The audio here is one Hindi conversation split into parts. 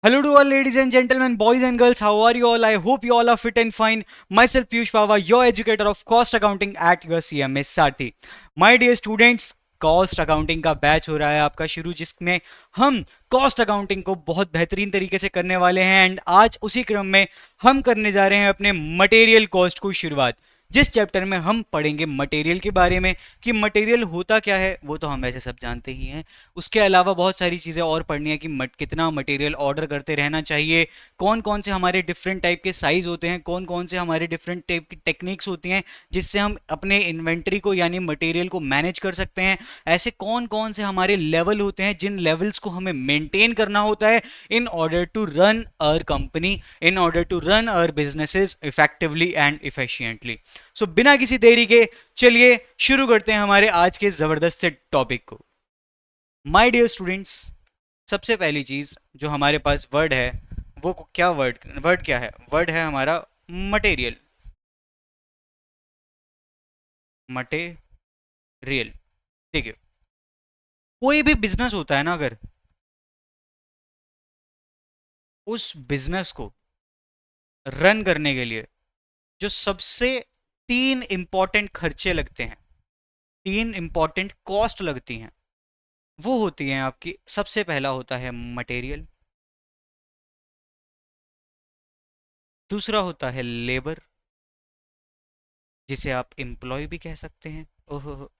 Hello to all ladies and gentlemen, boys and girls. How are you all? I hope you all are fit and fine. Myself Piyush Pava, your educator of cost accounting at your CMS Sarthi. My dear students, cost accounting का बैच हो रहा है आपका शुरू, जिसमें हम कॉस्ट अकाउंटिंग को बहुत बेहतरीन तरीके से करने वाले हैं। एंड आज उसी क्रम में हम करने जा रहे हैं अपने मटेरियल कॉस्ट को शुरुआत, जिस चैप्टर में हम पढ़ेंगे मटेरियल के बारे में कि मटेरियल होता क्या है। वो तो हम वैसे सब जानते ही हैं। उसके अलावा बहुत सारी चीज़ें और पढ़नी है कि कितना मटेरियल ऑर्डर करते रहना चाहिए, कौन कौन से हमारे डिफरेंट टाइप के साइज़ होते हैं, कौन कौन से हमारे डिफरेंट टाइप की टेक्निक्स होती हैं जिससे हम अपने इन्वेंट्री को यानी मटेरियल को मैनेज कर सकते हैं। ऐसे कौन कौन से हमारे लेवल होते हैं जिन लेवल्स को हमें मेंटेन करना होता है in order to run our company, in order to run our businesses effectively and efficiently. So बिना किसी देरी के चलिए शुरू करते हैं हमारे आज के ज़बरदस्त से टॉपिक को। माय डियर स्टूडेंट्स, सबसे पहली चीज़ जो हमारे पास वर्ड है वो क्या वर्ड वर्ड क्या है? वर्ड है हमारा मटेरियल। मटेरियल, देखिए, कोई भी बिजनेस होता है ना, अगर उस बिजनेस को रन करने के लिए जो सबसे तीन इंपॉर्टेंट खर्चे लगते हैं, तीन इंपॉर्टेंट कॉस्ट लगती हैं, वो होती हैं आपकी। सबसे पहला होता है मटेरियल, दूसरा होता है लेबर, जिसे आप एम्प्लॉय भी कह सकते हैं। ओहो,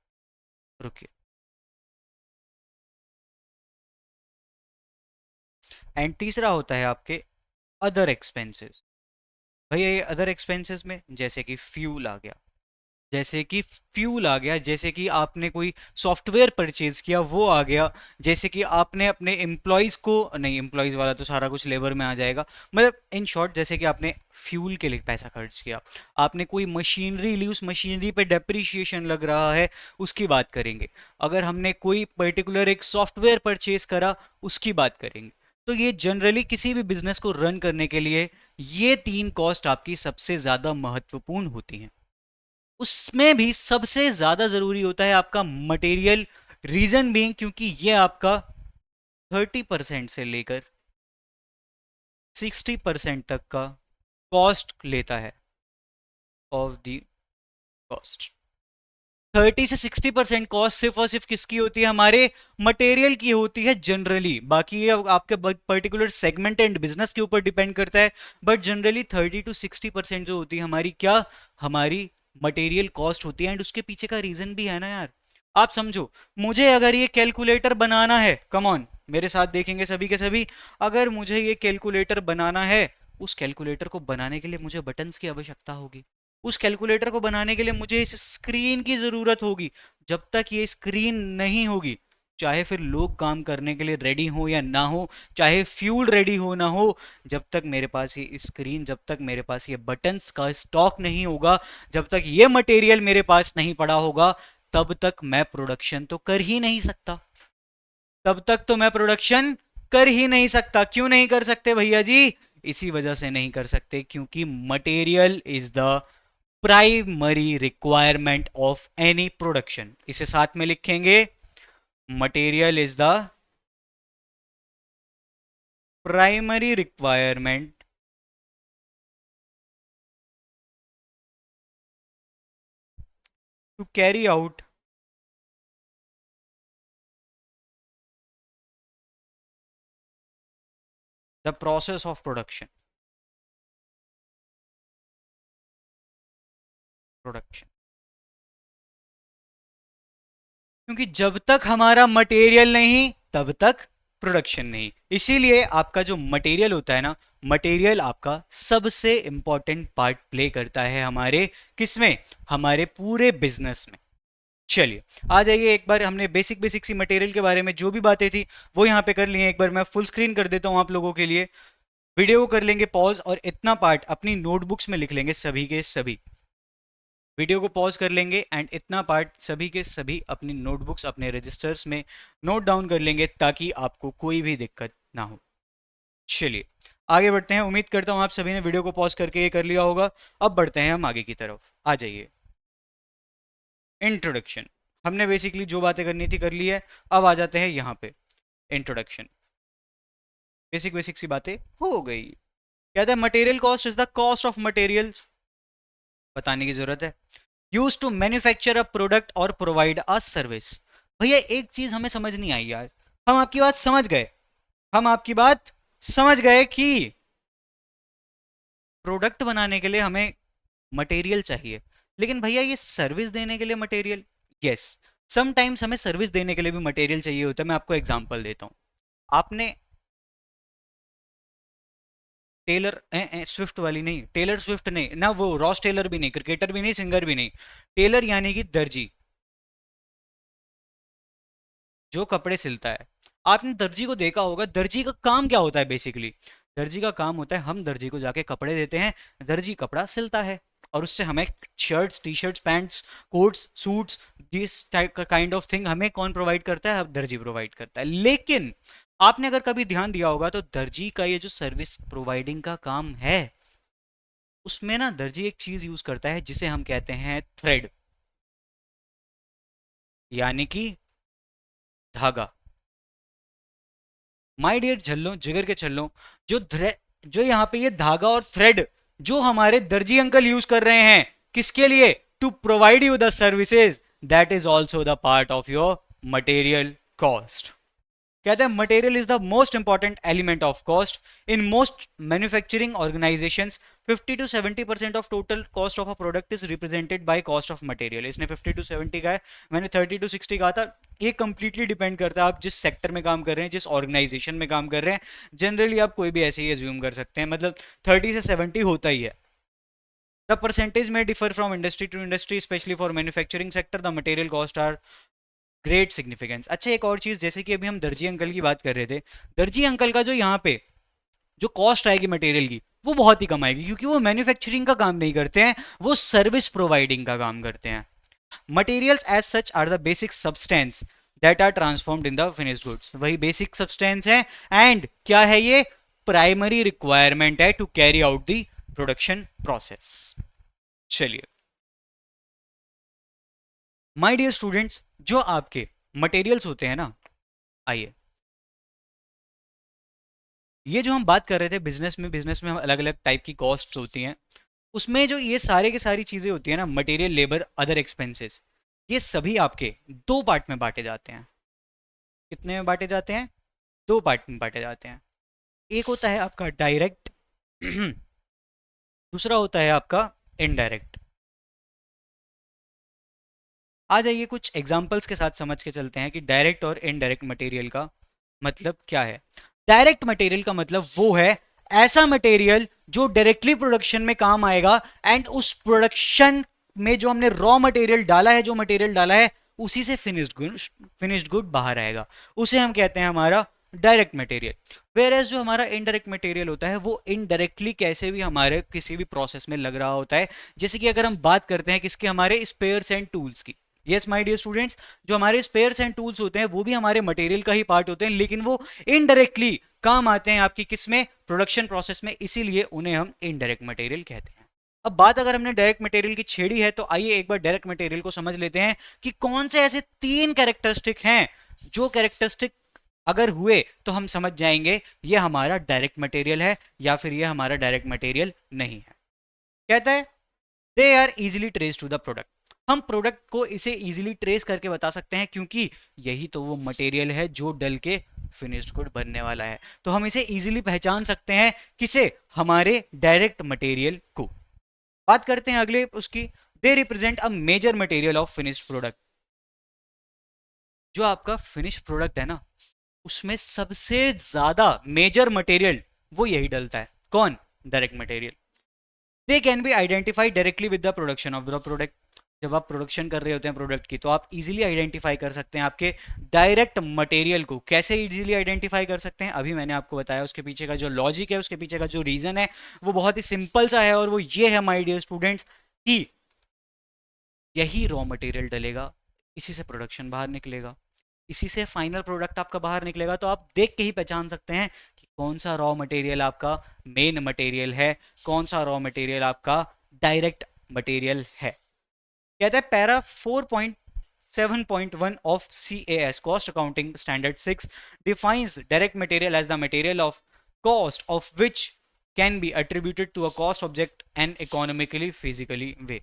रुकिए। एंड तीसरा होता है आपके अदर एक्सपेंसेस। भैया ये अदर एक्सपेंसेस में जैसे कि फ्यूल आ गया, जैसे कि फ्यूल आ गया, जैसे कि आपने कोई सॉफ्टवेयर परचेज किया वो आ गया, जैसे कि आपने अपने एम्प्लॉयज़ को, नहीं एम्प्लॉयज़ वाला तो सारा कुछ लेबर में आ जाएगा, मतलब इन शॉर्ट जैसे कि आपने फ्यूल के लिए पैसा खर्च किया, आपने कोई मशीनरी ली, उस मशीनरी पे डेप्रिशिएशन लग रहा है, उसकी बात करेंगे। अगर हमने कोई पर्टिकुलर एक सॉफ्टवेयर परचेज करा, उसकी बात करेंगे। तो ये जनरली किसी भी बिजनेस को रन करने के लिए ये तीन कॉस्ट आपकी सबसे ज़्यादा महत्वपूर्ण होती हैं। उसमें भी सबसे ज्यादा जरूरी होता है आपका मटेरियल। रीजन बीइंग क्योंकि ये आपका 30% से लेकर 60% तक का कॉस्ट लेता है ऑफ द कॉस्ट। 30 से 60% कॉस्ट सिर्फ और सिर्फ किसकी होती है? हमारे मटेरियल की होती है जनरली। बाकी ये आपके पर्टिकुलर सेगमेंट एंड बिजनेस के ऊपर डिपेंड करता है, बट जनरली 30 to 60% जो होती है हमारी, क्या हमारी मटेरियल कॉस्ट होती है। एंड उसके पीछे का रीजन भी है ना यार। आप समझो, मुझे अगर ये कैलकुलेटर बनाना है, कम ऑन मेरे साथ देखेंगे सभी के सभी, अगर मुझे ये कैलकुलेटर बनाना है, उस कैलकुलेटर को बनाने के लिए मुझे बटन्स की आवश्यकता होगी। उस कैलकुलेटर को बनाने के लिए मुझे इस स्क्रीन की ज़रूरत होगी। जब तक ये स्क्रीन नहीं होगी, चाहे फिर लोग काम करने के लिए रेडी हो या ना हो, चाहे फ्यूल रेडी हो ना हो, जब तक मेरे पास ये स्क्रीन, जब तक मेरे पास ये बटन्स का स्टॉक नहीं होगा, जब तक ये मटेरियल मेरे पास नहीं पड़ा होगा, तब तक मैं प्रोडक्शन तो कर ही नहीं सकता। तब तक तो मैं प्रोडक्शन कर ही नहीं सकता। क्यों नहीं कर सकते भैया जी? इसी वजह से नहीं कर सकते क्योंकि material is the primary requirement of any production. इसे साथ में लिखेंगे, material is the primary requirement to carry out the process of production. क्योंकि जब तक हमारा मटेरियल नहीं, तब तक प्रोडक्शन नहीं। इसीलिए आपका जो मटेरियल होता है ना, मटेरियल आपका सबसे इंपॉर्टेंट पार्ट प्ले करता है हमारे किसमें, हमारे पूरे बिजनेस में। चलिए आ जाइए, एक बार हमने बेसिक बेसिक सी मटेरियल के बारे में जो भी बातें थी वो यहाँ पे कर ली हैं। एक बार मैं फुल स्क्रीन कर देता हूँ आप लोगों के लिए। वीडियो को कर लेंगे पॉज और इतना पार्ट अपनी नोटबुक्स में लिख लेंगे सभी के सभी। वीडियो को पॉज कर लेंगे एंड इतना पार्ट सभी के सभी अपनी नोटबुक्स, अपने रजिस्टर्स में नोट डाउन कर लेंगे ताकि आपको कोई भी दिक्कत ना हो। चलिए आगे बढ़ते हैं। उम्मीद करता हूँ आप सभी ने वीडियो को पॉज करके ये कर लिया होगा। अब बढ़ते हैं हम आगे की तरफ। आ जाइए, इंट्रोडक्शन। हमने बेसिकली जो बातें करनी थी कर ली है। अब आ जाते हैं यहाँ पे इंट्रोडक्शन। बेसिक बेसिक सी बातें हो गई। कहते हैं material cost is the cost of material, बताने की जरूरत है, use to manufacture a product और प्रोवाइड अ सर्विस। भैया एक चीज हमें समझ नहीं आई यार, हम आपकी बात समझ गए, हम आपकी बात समझ गए कि प्रोडक्ट बनाने के लिए हमें मटेरियल चाहिए, लेकिन भैया ये सर्विस देने के लिए मटेरियल, यस, समटाइम्स हमें सर्विस देने के लिए भी मटेरियल चाहिए होता है। मैं आपको एग्जांपल देता हूँ। आपने टेलर स्विफ्ट वाली नहीं, टेलर स्विफ्ट नहीं ना, वो रॉस टेलर भी नहीं, क्रिकेटर भी नहीं, सिंगर भी नहीं, टेलर यानी कि दर्जी, जो कपड़े सिलता है। आपने दर्जी को देखा होगा, दर्जी का काम क्या होता है बेसिकली, दर्जी का काम होता है हम दर्जी को जाके कपड़े देते हैं, दर्जी कपड़ा सिलता है और उससे हमें shirts, T shirts, pants, quotes, suits, this type का काइंड ऑफ थिंग हमें कौन प्रोवाइड करता है, अब दर्जी प्रोवाइड करता है। लेकिन आपने अगर कभी ध्यान दिया होगा तो दर्जी का ये जो सर्विस प्रोवाइडिंग का काम है, उसमें ना दर्जी एक चीज यूज करता है जिसे हम कहते हैं थ्रेड, यानी कि धागा। माय डियर झल्लो, जिगर के छल्लो, जो जो यहाँ पे ये धागा और थ्रेड जो हमारे दर्जी अंकल यूज कर रहे हैं, किसके लिए, to provide you the services, that is also the part of your material cost. कहते हैं material is the most important element of cost in most manufacturing organisations. 50 to 70% of total cost of a product is represented by cost of material. इसने 50 to 70 का है, मैंने 30 to 60 कहा था। ये कंप्लीटली डिपेंड करता है आप जिस सेक्टर में काम कर रहे हैं, जिस ऑर्गेनाइजेशन में काम कर रहे हैं। जनरली आप कोई भी ऐसे ही एज्यूम कर सकते हैं, मतलब 30 से 70 होता ही है। The percentage may differ from industry to industry, especially for manufacturing sector. The material cost are great significance. अच्छा एक और चीज, जैसे कि अभी हम दर्जी अंकल की बात कर रहे थे, दर्जी अंकल का जो यहाँ पे जो कॉस्ट आएगी मटेरियल की, वो बहुत ही कम आएगी, क्योंकि वो मैन्युफैक्चरिंग का काम नहीं करते हैं, वो सर्विस प्रोवाइडिंग का काम करते हैं। Materials as such are the basic substance that are transformed in the finished goods. वही बेसिक सब्सटेंस है, एंड क्या है ये, प्राइमरी रिक्वायरमेंट है to carry out the production process. चलिए माय डियर स्टूडेंट्स, जो आपके मटेरियल्स होते हैं ना, आइए, ये जो हम बात कर रहे थे बिजनेस में हम अलग अलग टाइप की कॉस्ट होती हैं, उसमें जो ये सारे की सारी चीजें होती है ना, मटेरियल, लेबर, अदर एक्सपेंसेस, ये सभी आपके दो पार्ट में बांटे जाते हैं। कितने में बांटे जाते हैं, दो पार्ट में बांटे जाते हैं। एक होता है आपका डायरेक्ट, दूसरा होता है आपका इनडायरेक्ट। आ जाइए कुछ एग्जांपल्स के साथ समझ के चलते हैं कि डायरेक्ट और इनडायरेक्ट मटेरियल का मतलब क्या है। डायरेक्ट मटेरियल का मतलब वो है ऐसा मटेरियल जो डायरेक्टली प्रोडक्शन में काम आएगा, एंड उस प्रोडक्शन में जो हमने रॉ मटेरियल डाला है, जो मटेरियल डाला है, उसी से फिनिश्ड गुड बाहर आएगा, उसे हम कहते हैं हमारा डायरेक्ट मटेरियल। वेयर एज जो हमारा इनडायरेक्ट मटेरियल होता है, वो इनडायरेक्टली कैसे भी हमारे किसी भी प्रोसेस में लग रहा होता है। जैसे कि अगर हम बात करते हैं किसके, हमारे स्पेयर्स एंड टूल्स की। यस माय डियर स्टूडेंट्स, जो हमारे स्पेयर्स एंड टूल्स होते हैं वो भी हमारे मटेरियल का ही पार्ट होते हैं, लेकिन वो इनडायरेक्टली काम आते हैं आपकी किसमें, प्रोडक्शन प्रोसेस में, इसीलिए उन्हें हम इनडायरेक्ट मटेरियल कहते हैं। अब बात अगर हमने डायरेक्ट मटेरियल की छेड़ी है, तो आइए एक बार डायरेक्ट मटेरियल को समझ लेते हैं कि कौन से ऐसे तीन कैरेक्टरिस्टिक हैं, जो कैरेक्टरिस्टिक अगर हुए तो हम समझ जाएंगे ये हमारा डायरेक्ट मटेरियल है या फिर ये हमारा डायरेक्ट मटेरियल नहीं है। कहता है they are easily traced to the product. हम प्रोडक्ट को इसे इजीली ट्रेस करके बता सकते हैं, क्योंकि यही तो वो मटेरियल है जो डल के फिनिश्ड गुड बनने वाला है। तो हम इसे इजीली पहचान सकते हैं, किसे, हमारे डायरेक्ट मटेरियल को। बात करते हैं अगले उसकी, they represent a major material of finished product. जो आपका फिनिश प्रोडक्ट है ना, उसमें सबसे ज्यादा मेजर मटेरियल वो यही डलता है, कौन, direct material. They can be identify directly with the production of the product. जब आप प्रोडक्शन कर रहे होते हैं प्रोडक्ट की, तो आप इजीली आइडेंटिफाई कर सकते हैं आपके डायरेक्ट मटेरियल को। कैसे इजीली आइडेंटिफाई कर सकते हैं, अभी मैंने आपको बताया। उसके पीछे का जो लॉजिक है, उसके पीछे का जो रीजन है, वो बहुत ही सिंपल सा है, और वो ये है माय डियर स्टूडेंट्स कि यही रॉ मटेरियल डलेगा, इसी से प्रोडक्शन बाहर निकलेगा, इसी से फाइनल प्रोडक्ट आपका बाहर निकलेगा। तो आप देख के ही पहचान सकते हैं कि कौन सा रॉ मटेरियल आपका मेन मटेरियल है, कौन सा रॉ मटेरियल आपका डायरेक्ट मटेरियल है। कहता है para 4.7.1 of CAS cost accounting standard 6 defines direct material as the material of cost of which can be attributed to a cost object and economically physically way.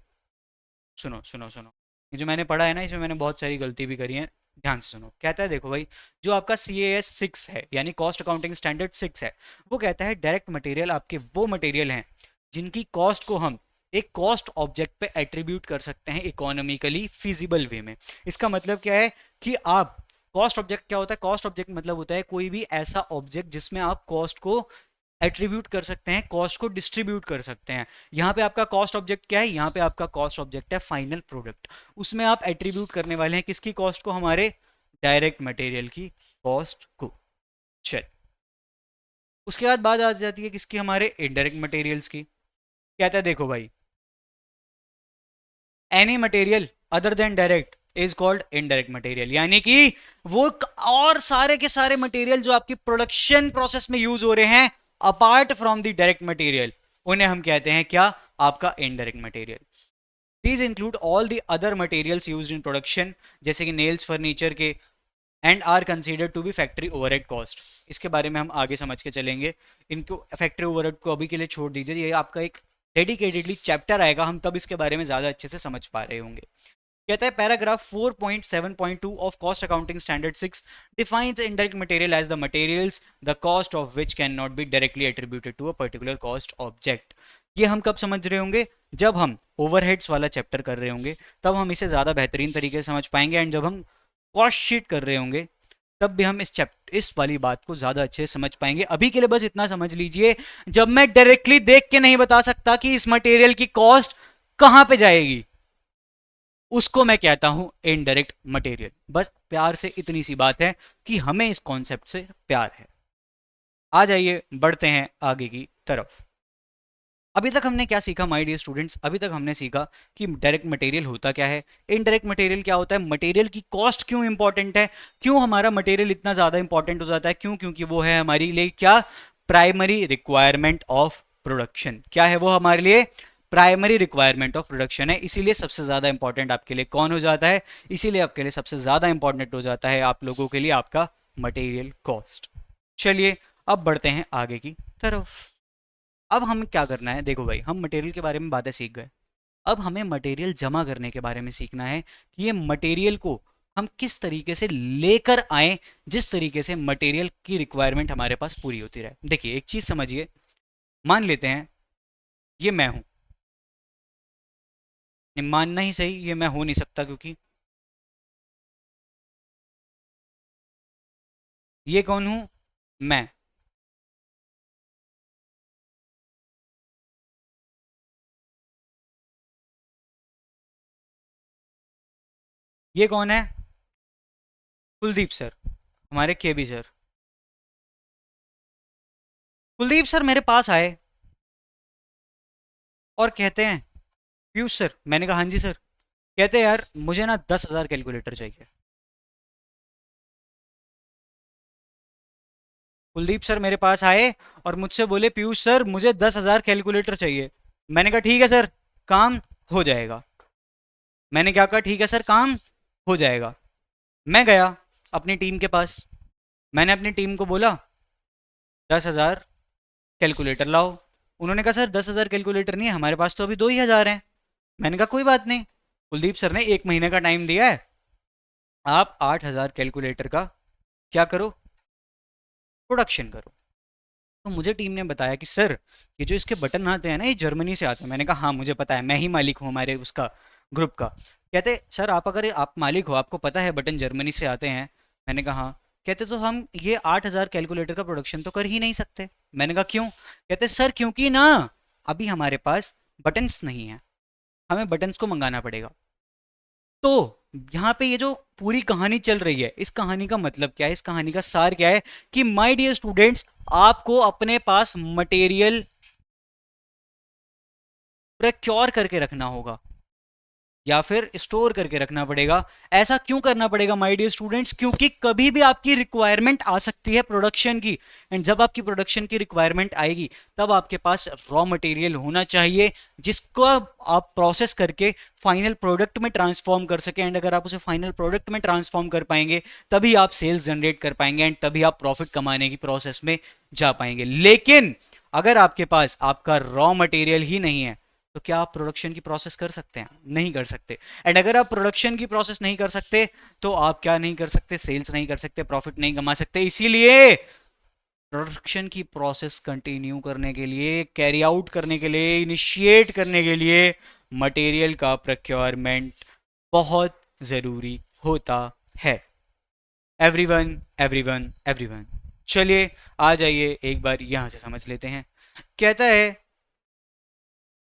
सुनो सुनो सुनो, ये जो मैंने पढ़ा है ना, इसमें मैंने बहुत सारी गलती भी करी है, ध्यान से सुनो। कहता है देखो भाई, जो आपका CAS 6 है यानी कॉस्ट अकाउंटिंग स्टैंडर्ड 6 है, वो कहता है डायरेक्ट मटेरियल आपके वो मटेरियल हैं जिनकी कॉस्ट को हम एक कॉस्ट ऑब्जेक्ट पे एट्रीब्यूट कर सकते हैं इकोनॉमिकली फिजिबल वे में। इसका मतलब क्या है कि आप कॉस्ट ऑब्जेक्ट क्या होता है, कॉस्ट ऑब्जेक्ट मतलब होता है कोई भी ऐसा ऑब्जेक्ट जिसमें आप कॉस्ट को एट्रीब्यूट कर सकते हैं, कॉस्ट को डिस्ट्रीब्यूट कर सकते हैं। यहाँ पे आपका कॉस्ट ऑब्जेक्ट क्या है, यहाँ पे आपका कॉस्ट ऑब्जेक्ट है फाइनल प्रोडक्ट। उसमें आप एट्रीब्यूट करने वाले हैं किसकी कॉस्ट को, हमारे डायरेक्ट मटेरियल की कॉस्ट को। चल, उसके बाद बात आ जाती है किसकी, हमारे इनडायरेक्ट मटेरियल्स की। कहता है देखो भाई, any material other than direct is called indirect material, यानी कि वो और सारे के सारे मटेरियल जो आपकी प्रोडक्शन प्रोसेस में यूज हो रहे हैं apart from the direct material, उन्हें हम कहते हैं क्या, आपका indirect material. These include all the other materials used in production, जैसे कि नेल्स, फर्नीचर के, and are consider to be factory overhead cost. इसके बारे में हम आगे समझ के चलेंगे। इनको फैक्ट्री ओवरहेड को अभी के लिए छोड़ दीजिए, ये आपका एक डेडिकेटेडली चैप्टर आएगा, हम तब इसके बारे में ज़्यादा अच्छे से समझ पा रहे होंगे। कहता है paragraph 4.7.2 of cost accounting standard 6 defines indirect material as the materials the cost of which can not be directly attributed to a particular cost object. ये हम कब समझ रहे होंगे, जब हम ओवरहेड्स वाला चैप्टर कर रहे होंगे, तब हम इसे ज़्यादा बेहतरीन तरीके से समझ पाएंगे। एंड जब हम कॉस्ट शीट कर रहे होंगे, तब भी हम इस वाली बात को ज़्यादा अच्छे से समझ पाएंगे। अभी के लिए बस इतना समझ लीजिए, जब मैं डायरेक्टली देख के नहीं बता सकता कि इस मटेरियल की कॉस्ट कहां पे जाएगी, उसको मैं कहता हूं इनडायरेक्ट मटेरियल। बस प्यार से इतनी सी बात है कि हमें इस कॉन्सेप्ट से प्यार है। आ जाइए, बढ़ते हैं आगे की तरफ। अभी तक हमने क्या सीखा माय डियर स्टूडेंट्स, अभी तक हमने सीखा कि डायरेक्ट मटेरियल होता क्या है, इनडायरेक्ट मटेरियल क्या होता है, मटेरियल की कॉस्ट क्यों इंपॉर्टेंट है, क्यों हमारा मटेरियल इतना ज़्यादा इंपॉर्टेंट हो जाता है, क्यों, क्योंकि वो है हमारे लिए क्या, प्राइमरी रिक्वायरमेंट ऑफ प्रोडक्शन। क्या है वो हमारे लिए, प्राइमरी रिक्वायरमेंट ऑफ प्रोडक्शन है। इसीलिए सबसे ज़्यादा इंपॉर्टेंट आपके लिए कौन हो जाता है, इसीलिए आपके लिए सबसे ज़्यादा इंपॉर्टेंट हो जाता है आप लोगों के लिए आपका मटेरियल कॉस्ट। चलिए अब बढ़ते हैं आगे की तरफ। अब हमें क्या करना है, देखो भाई, हम मटेरियल के बारे में बातें सीख गए, अब हमें मटेरियल जमा करने के बारे में सीखना है कि ये मटेरियल को हम किस तरीके से लेकर आए, जिस तरीके से मटेरियल की रिक्वायरमेंट हमारे पास पूरी होती रहे। देखिए एक चीज समझिए, मान लेते हैं ये मैं हूं, नहीं मानना ही सही, ये मैं हो नहीं सकता, क्योंकि ये कौन हूं, मैं। ये कौन है, कुलदीप सर, हमारे केबी सर। कुलदीप सर मेरे पास आए और कहते हैं पीयूष सर, मैंने कहा हाँ जी सर, कहते हैं यार मुझे ना 10,000 कैलकुलेटर चाहिए। कुलदीप सर मेरे पास आए और मुझसे बोले पीयूष सर मुझे 10,000 कैलकुलेटर चाहिए। मैंने कहा ठीक है सर, काम हो जाएगा। मैंने क्या कहा, ठीक है सर काम हो जाएगा। मैं गया अपनी टीम के पास, मैंने अपनी टीम को बोला 10,000 कैलकुलेटर लाओ। उन्होंने कहा सर 10,000 कैलकुलेटर नहीं है हमारे पास, तो अभी 2,000 हैं। मैंने कहा कोई बात नहीं, कुलदीप सर ने 1 महीने का टाइम दिया है, आप 8,000 कैलकुलेटर का क्या करो, प्रोडक्शन करो। तो मुझे टीम ने बताया कि सर ये जो इसके बटन आते हैं ना, ये जर्मनी से आते हैं। मैंने कहा हाँ मुझे पता है, मैं ही मालिक हूँ हमारे उसका ग्रुप का। कहते सर आप अगर आप मालिक हो, आपको पता है बटन जर्मनी से आते हैं। मैंने कहा हाँ। कहते तो हम ये 8,000 कैलकुलेटर का प्रोडक्शन तो कर ही नहीं सकते। मैंने कहा क्यों, कहते सर क्योंकि ना अभी हमारे पास बटन्स नहीं है, हमें बटन्स को मंगाना पड़ेगा। तो यहाँ पे ये जो पूरी कहानी चल रही है, इस कहानी का मतलब क्या है, इस कहानी का सार क्या है, कि माय डियर स्टूडेंट्स आपको अपने पास मटेरियल प्रोक्योर करके रखना होगा। या फिर स्टोर करके रखना पड़ेगा। ऐसा क्यों करना पड़ेगा माय डियर स्टूडेंट्स? क्योंकि कभी भी आपकी रिक्वायरमेंट आ सकती है प्रोडक्शन की, एंड जब आपकी प्रोडक्शन की रिक्वायरमेंट आएगी तब आपके पास रॉ मटेरियल होना चाहिए जिसको आप प्रोसेस करके फाइनल प्रोडक्ट में ट्रांसफॉर्म कर सके। एंड अगर आप उसे फाइनल प्रोडक्ट में ट्रांसफॉर्म कर पाएंगे तभी आप सेल्स जनरेट कर पाएंगे एंड तभी आप प्रॉफिट कमाने की प्रोसेस में जा पाएंगे। लेकिन अगर आपके पास आपका रॉ मटेरियल ही नहीं है तो क्या आप प्रोडक्शन की प्रोसेस कर सकते हैं? नहीं कर सकते। एंड अगर आप प्रोडक्शन की प्रोसेस नहीं कर सकते तो आप क्या नहीं कर सकते? सेल्स नहीं कर सकते, प्रॉफिट नहीं कमा सकते। इसीलिए प्रोडक्शन की प्रोसेस कंटिन्यू करने के लिए, कैरी आउट करने के लिए, इनिशिएट करने के लिए मटेरियल का प्रोक्योरमेंट बहुत जरूरी होता है। एवरीवन एवरीवन एवरीवन, चलिए आ जाइए एक बार यहां से समझ लेते हैं। कहता है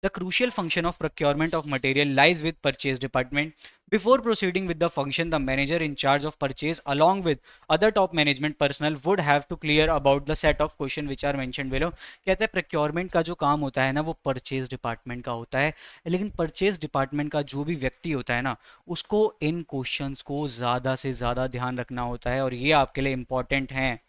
the crucial function of procurement of material lies with purchase department. Before proceeding with the function, the manager in charge of purchase along with other top management personnel would have to clear about the set of question which are mentioned below. कहते हैं procurement का जो काम होता है ना वो purchase department का होता है, लेकिन purchase department का जो भी व्यक्ति होता है ना उसको इन क्वेश्चंस को ज़्यादा से ज़्यादा ध्यान रखना होता है और ये आपके लिए इंपॉर्टेंट हैं।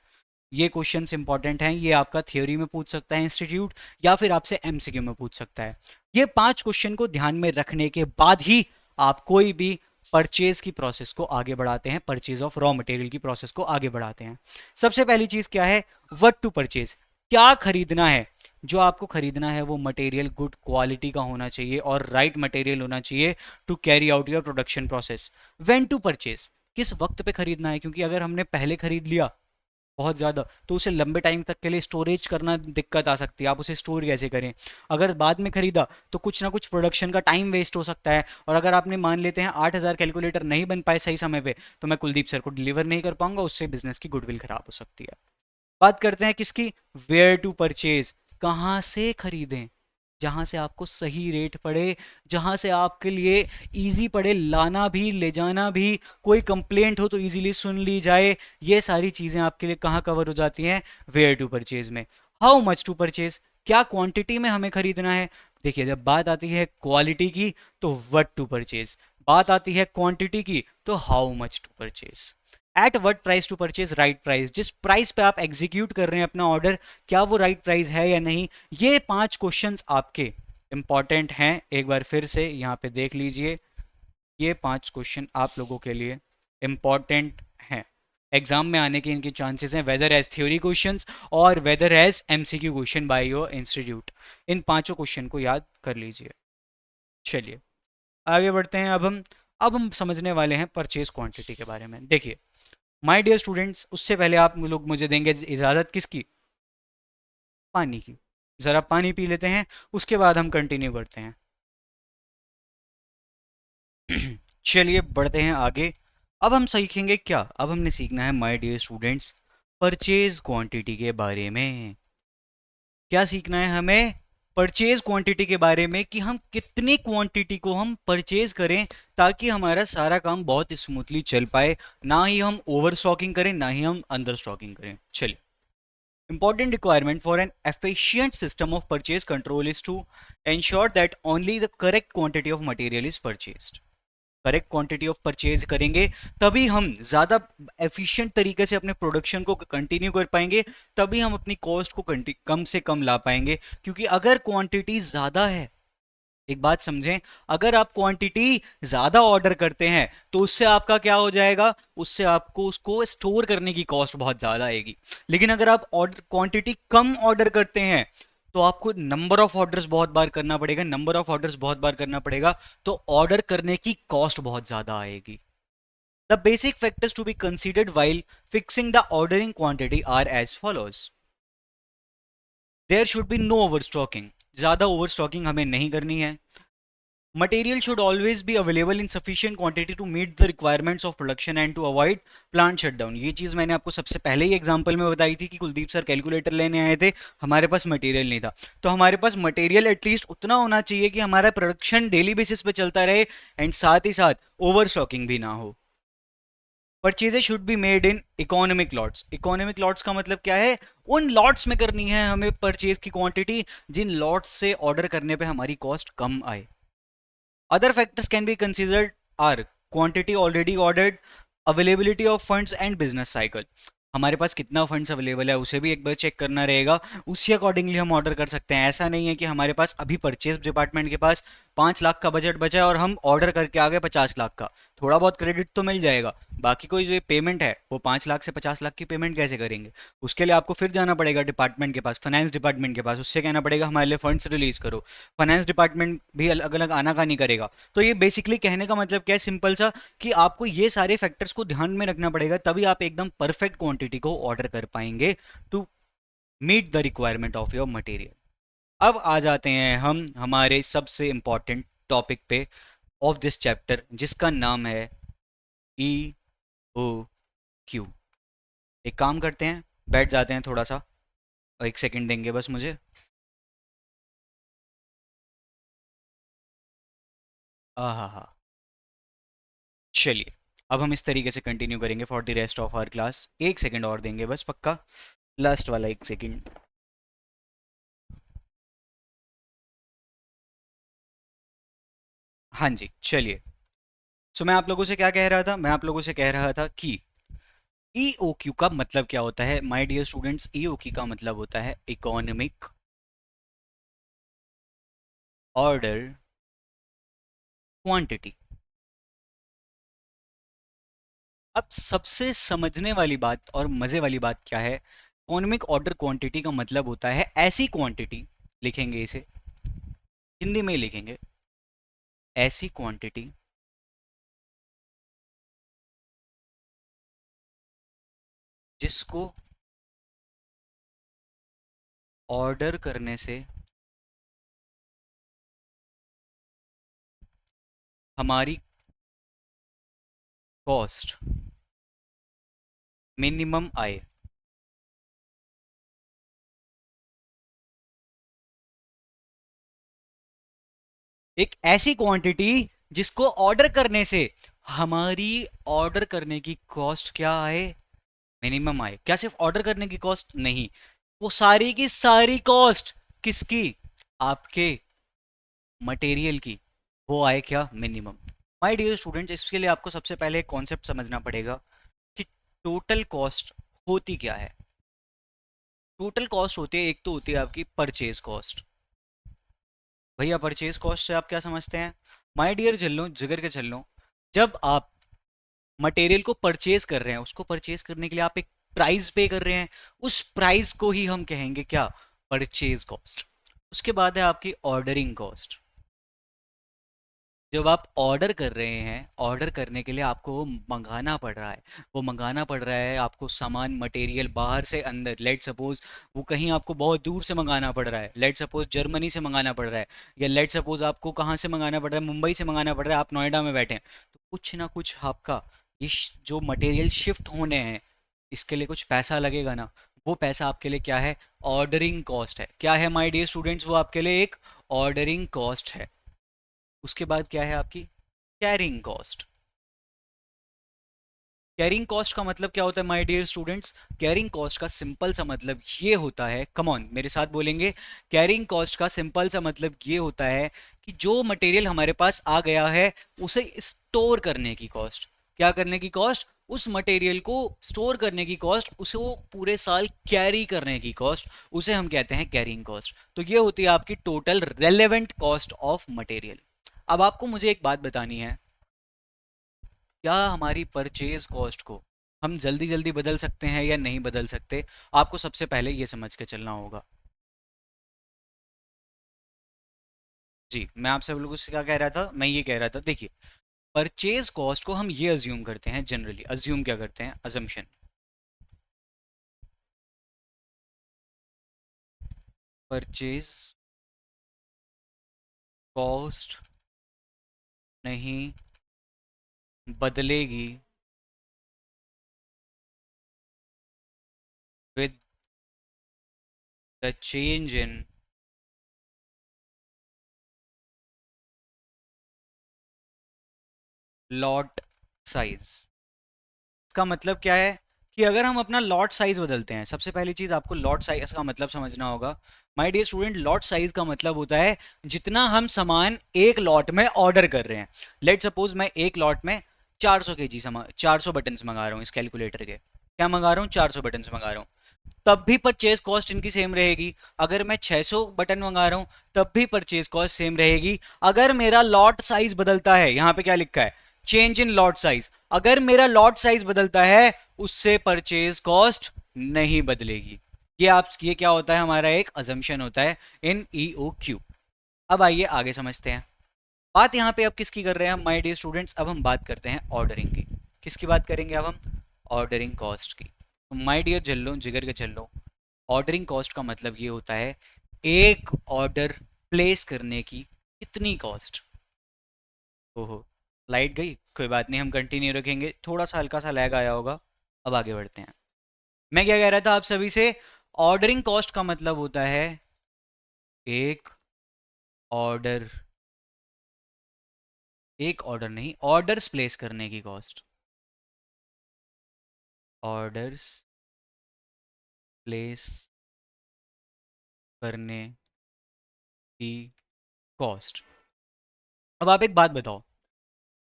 ये क्वेश्चंस इंपॉर्टेंट हैं, ये आपका थ्योरी में पूछ सकता है इंस्टीट्यूट या फिर आपसे एमसीक्यू में पूछ सकता है। ये 5 क्वेश्चन को ध्यान में रखने के बाद ही आप कोई भी परचेज की प्रोसेस को आगे बढ़ाते हैं, परचेज ऑफ रॉ मटेरियल की प्रोसेस को आगे बढ़ाते हैं। सबसे पहली चीज क्या है? व्हाट टू परचेज, क्या खरीदना है। जो आपको खरीदना है वो मटेरियल गुड क्वालिटी का होना चाहिए और राइट मटेरियल होना चाहिए to carry out your production process. When to purchase, किस वक्त पे खरीदना है, क्योंकि अगर हमने पहले खरीद लिया बहुत ज़्यादा तो उसे लंबे टाइम तक के लिए स्टोरेज करना दिक्कत आ सकती है। आप उसे स्टोर कैसे करें? अगर बाद में खरीदा तो कुछ ना कुछ प्रोडक्शन का टाइम वेस्ट हो सकता है, और अगर आपने मान लेते हैं 8,000 कैलकुलेटर नहीं बन पाए सही समय पे तो मैं कुलदीप सर को डिलीवर नहीं कर पाऊंगा, उससे बिजनेस की गुडविल खराब हो सकती है। बात करते हैं किसकी? वेयर टू परचेज, कहाँ से खरीदें? जहां से आपको सही रेट पड़े, जहां से आपके लिए इजी पड़े लाना भी ले जाना भी, कोई कंप्लेंट हो तो इजीली सुन ली जाए। ये सारी चीजें आपके लिए कहाँ कवर हो जाती हैं? वेयर टू परचेज में। हाउ मच टू परचेज, क्या क्वांटिटी में हमें खरीदना है। देखिए जब बात आती है क्वालिटी की तो व्हाट टू परचेज, बात आती है क्वांटिटी की तो how much to purchase. At what price to purchase right price, जिस प्राइस पे आप एग्जीक्यूट कर रहे हैं अपना ऑर्डर क्या वो राइट प्राइस है या नहीं। ये 5 क्वेश्चंस आपके इंपॉर्टेंट हैं। एक बार फिर से यहाँ पे देख लीजिए, ये 5 क्वेश्चन आप लोगों के लिए इंपॉर्टेंट हैं, एग्जाम में आने के इनके चांसेस हैं, वेदर एज थ्योरी क्वेश्चंस और whether as MCQ question by your institute. इन पांचों क्वेश्चन को याद कर लीजिए। चलिए आगे बढ़ते हैं। अब हम समझने वाले हैं परचेज क्वांटिटी के बारे में। देखिए माय डियर स्टूडेंट्स, उससे पहले आप लोग मुझे देंगे इजाज़त किसकी? पानी की। ज़रा पानी पी लेते हैं, उसके बाद हम कंटिन्यू करते हैं। चलिए बढ़ते हैं आगे। अब हम सीखेंगे क्या? अब हमने सीखना है my dear students purchase quantity के बारे में। क्या सीखना है हमें? परचेज क्वांटिटी के बारे में, कि हम कितनी क्वांटिटी को हम परचेज करें ताकि हमारा सारा काम बहुत स्मूथली चल पाए, ना ही हम ओवर स्टॉकिंग करें ना ही हम अंडर स्टॉकिंग करें। चलिए, important requirement for an efficient system of purchase control is to ensure that only the correct quantity of material is purchased. Correct quantity of purchase करेंगे तभी हम ज़्यादा एफिशिएंट तरीके से अपने प्रोडक्शन को कंटिन्यू कर पाएंगे, तभी हम अपनी कॉस्ट को कम से कम ला पाएंगे। क्योंकि अगर क्वांटिटी ज़्यादा है, एक बात समझें, अगर आप क्वांटिटी ज़्यादा ऑर्डर करते हैं तो उससे आपका क्या हो जाएगा? उससे आपको उसको स्टोर करने की कॉस्ट बहुत ज़्यादा आएगी। लेकिन अगर आप ऑर्डर क्वांटिटी कम ऑर्डर करते हैं तो आपको नंबर ऑफ ऑर्डर्स बहुत बार करना पड़ेगा, नंबर ऑफ ऑर्डर्स बहुत बार करना पड़ेगा तो ऑर्डर करने की कॉस्ट बहुत ज़्यादा आएगी। The basic factors to be considered while fixing the ordering quantity are as follows. There should be no over stocking, ज़्यादा ओवर स्टॉकिंग हमें नहीं करनी है। Material should always be available in sufficient quantity to meet the requirements of production and to avoid plant shutdown। ये चीज़ मैंने आपको सबसे पहले ही एग्जांपल में बताई थी कि कुलदीप सर कैलकुलेटर लेने आए थे, हमारे पास मटेरियल नहीं था। तो हमारे पास मटेरियल एटलीस्ट उतना होना चाहिए कि हमारा प्रोडक्शन डेली बेसिस पे चलता रहे एंड साथ ही साथ ओवर स्टॉकिंग भी ना हो। Purchases should be made in economic lots. Economic lots का मतलब क्या है? उन लॉट्स में करनी है हमें परचेज की क्वांटिटी जिन लॉट्स से ऑर्डर करने पे हमारी कॉस्ट कम आए। Other factors can be considered are quantity already ordered, availability of funds and business cycle. हमारे पास कितना फंड्स अवेलेबल है उसे भी एक बार चेक करना रहेगा, उसी अकॉर्डिंगली हम ऑर्डर कर सकते हैं। ऐसा नहीं है कि हमारे पास अभी परचेज डिपार्टमेंट के पास 5 लाख का बजट बचा है और हम ऑर्डर करके आ गए 50 लाख का। थोड़ा बहुत क्रेडिट तो मिल जाएगा, बाकी कोई जो पेमेंट है वो 5 लाख से 50 लाख की पेमेंट कैसे करेंगे? उसके लिए आपको फिर जाना पड़ेगा डिपार्टमेंट के पास, फाइनेंस डिपार्टमेंट के पास, उससे कहना पड़ेगा हमारे लिए फंड्स रिलीज करो। फाइनेंस डिपार्टमेंट भी अलग अलग आनाकानी करेगा। तो ये बेसिकली कहने का मतलब क्या है, सिंपल सा, कि आपको ये सारे फैक्टर्स को ध्यान में रखना पड़ेगा, तभी आप एकदम परफेक्ट क्वांटिटी को ऑर्डर कर पाएंगे to meet the requirement of your material. अब आ जाते हैं हम हमारे सबसे इंपॉर्टेंट टॉपिक पे ऑफ दिस चैप्टर, जिसका नाम है ई ओ क्यू। एक काम करते हैं, बैठ जाते हैं थोड़ा सा, और 1 सेकंड देंगे बस मुझे। हाँ हाँ, चलिए। अब हम इस तरीके से कंटिन्यू करेंगे for the rest of our class. 1 second और देंगे बस, पक्का, लास्ट वाला 1 सेकंड। हाँ जी, चलिए। सो मैं आप लोगों से क्या कह रहा था, मैं आप लोगों से कह रहा था कि ई ओ क्यू का मतलब क्या होता है my dear students. E O Q का मतलब होता है इकोनॉमिक ऑर्डर क्वांटिटी। अब सबसे समझने वाली बात और मजे वाली बात क्या है, इकोनॉमिक ऑर्डर क्वांटिटी का मतलब होता है ऐसी क्वांटिटी, लिखेंगे इसे, हिंदी में ही लिखेंगे, ऐसी क्वांटिटी जिसको ऑर्डर करने से हमारी कॉस्ट मिनिमम आए। एक ऐसी क्वांटिटी जिसको ऑर्डर करने से हमारी ऑर्डर करने की कॉस्ट क्या आए, मिनिमम आए। क्या सिर्फ ऑर्डर करने की कॉस्ट नहीं, वो सारी की सारी कॉस्ट किसकी, आपके मटेरियल की, वो आए क्या, मिनिमम। माय डियर स्टूडेंट्स, इसके लिए आपको सबसे पहले एक कॉन्सेप्ट समझना पड़ेगा कि टोटल कॉस्ट होती क्या है। टोटल कॉस्ट होती है, एक तो होती है आपकी परचेज कॉस्ट। भैया परचेज कॉस्ट से आप क्या समझते हैं, माय डियर जल्लो, जिगर के चल्लो, जब आप मटेरियल को परचेज कर रहे हैं, उसको परचेज करने के लिए आप एक प्राइस पे कर रहे हैं, उस प्राइस को ही हम कहेंगे क्या, परचेज कॉस्ट। उसके बाद है आपकी ऑर्डरिंग कॉस्ट। जब आप ऑर्डर कर रहे हैं, ऑर्डर करने के लिए आपको वो मंगाना पड़ रहा है, वो मंगाना पड़ रहा है आपको सामान, मटेरियल बाहर से अंदर, लेट सपोज वो कहीं आपको बहुत दूर से मंगाना पड़ रहा है, लेट सपोज जर्मनी से मंगाना पड़ रहा है, या लेट सपोज आपको कहाँ से मंगाना पड़ रहा है, मुंबई से मंगाना पड़ रहा है, आप नोएडा में बैठे हैं, तो कुछ ना कुछ आपका ये जो मटेरियल शिफ्ट होने हैं, इसके लिए कुछ पैसा लगेगा ना। वो पैसा आपके लिए क्या है, ऑर्डरिंग कॉस्ट है। क्या है माय डियर स्टूडेंट्स, वो आपके लिए एक ऑर्डरिंग कॉस्ट है। उसके बाद क्या है आपकी कैरिंग कॉस्ट। कैरिंग कॉस्ट का मतलब क्या होता है my dear students, carrying cost का सिंपल सा मतलब ये होता है, कम ऑन मेरे साथ बोलेंगे, कैरिंग कॉस्ट का सिंपल सा मतलब ये होता है कि जो मटेरियल हमारे पास आ गया है उसे स्टोर करने की कॉस्ट। क्या करने की कॉस्ट, उस मटेरियल को स्टोर करने की कॉस्ट, उसे वो पूरे साल कैरी करने की कॉस्ट, उसे हम कहते हैं कैरिंग कॉस्ट। तो ये होती है आपकी total relevant cost of material. अब आपको मुझे एक बात बतानी है, क्या हमारी परचेज कॉस्ट को हम जल्दी जल्दी बदल सकते हैं या नहीं बदल सकते, आपको सबसे पहले ये समझ के चलना होगा। जी, मैं आपसे लोगों से क्या कह रहा था, मैं ये कह रहा था, देखिए, परचेज कॉस्ट को हम ये अज्यूम करते हैं, जनरली अज्यूम क्या करते हैं, अजम्पशन, परचेज कॉस्ट नहीं बदलेगी with the change in lot size. इसका मतलब क्या है कि अगर हम अपना लॉट साइज बदलते हैं, सबसे पहली चीज आपको लॉट साइज का मतलब समझना होगा। My dear student, lot size का मतलब होता है जितना हम सामान एक लॉट में ऑर्डर कर रहे हैं। लेट सपोज मैं एक लॉट में 400 केजी सामान, 400 बटन्स मंगा रहा हूँ इस कैलकुलेटर के। क्या मंगा रहा हूँ? 400 बटन्स मंगा रहा हूँ। तब भी परचेज कॉस्ट इनकी सेम रहेगी। अगर मैं 600 बटन मंगा रहा हूँ तब भी परचेज कॉस्ट सेम रहेगी। अगर मेरा लॉट साइज बदलता है, यहाँ पे क्या लिखा है? Change in lot size. अगर मेरा लॉट साइज बदलता है उससे परचेज कॉस्ट नहीं बदलेगी। ये क्या होता है? हमारा एक अजम्पशन होता है इन EOQ। अब आइए आगे समझते हैं। बात यहाँ पे अब किसकी कर रहे हैं हम माय डियर स्टूडेंट्स? अब हम बात करते हैं ऑर्डरिंग की। किसकी बात करेंगे अब हम? ऑर्डरिंग कॉस्ट की। माय डियर जल्लो, जिगर के चल्लो, ऑर्डरिंग कॉस्ट का मतलब ये होता है एक ऑर्डर प्लेस करने की कितनी कॉस्ट। ओहो, लाइट गई, कोई बात नहीं, हम कंटिन्यू रखेंगे। थोड़ा सा हल्का सा लैग आया होगा। अब आगे बढ़ते हैं। मैं क्या कह रहा था आप सभी से? ऑर्डरिंग कॉस्ट का मतलब होता है एक ऑर्डर, एक ऑर्डर नहीं, ऑर्डर्स प्लेस करने की कॉस्ट। ऑर्डर्स प्लेस करने की कॉस्ट। अब आप एक बात बताओ,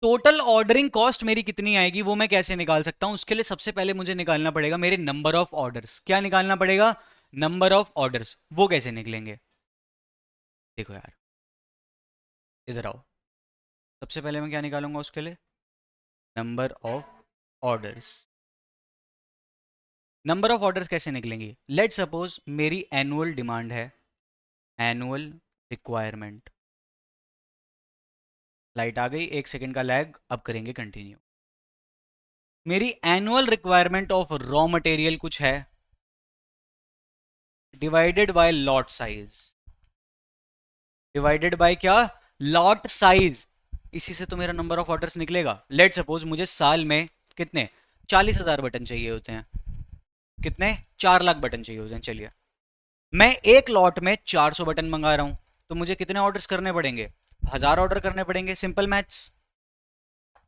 टोटल ऑर्डरिंग कॉस्ट मेरी कितनी आएगी वो मैं कैसे निकाल सकता हूं? उसके लिए सबसे पहले मुझे निकालना पड़ेगा मेरे नंबर ऑफ ऑर्डर्स। क्या निकालना पड़ेगा? Number of orders. वो कैसे निकलेंगे? देखो यार, इधर आओ। सबसे पहले मैं क्या निकालूंगा उसके लिए? Number of orders. Number of orders कैसे निकलेंगे? लेट सपोज मेरी एनुअल डिमांड है, एनुअल रिक्वायरमेंट। लाइट आ गई, एक सेकंड का लैग, अब करेंगे कंटिन्यू। मेरी annual requirement of raw material कुछ है, divided by lot size. Divided by क्या? Lot size. इसी से तो मेरा नंबर ऑफ ऑर्डर्स निकलेगा। लेट सपोज मुझे साल में कितने 40,000 बटन चाहिए होते हैं। कितने? 4 लाख बटन चाहिए होते हैं। चलिए, मैं एक लॉट में 400 बटन मंगा रहा हूं, तो मुझे कितने ऑर्डर्स करने पड़ेंगे? 1000 ऑर्डर करने पड़ेंगे। सिंपल मैथ्स,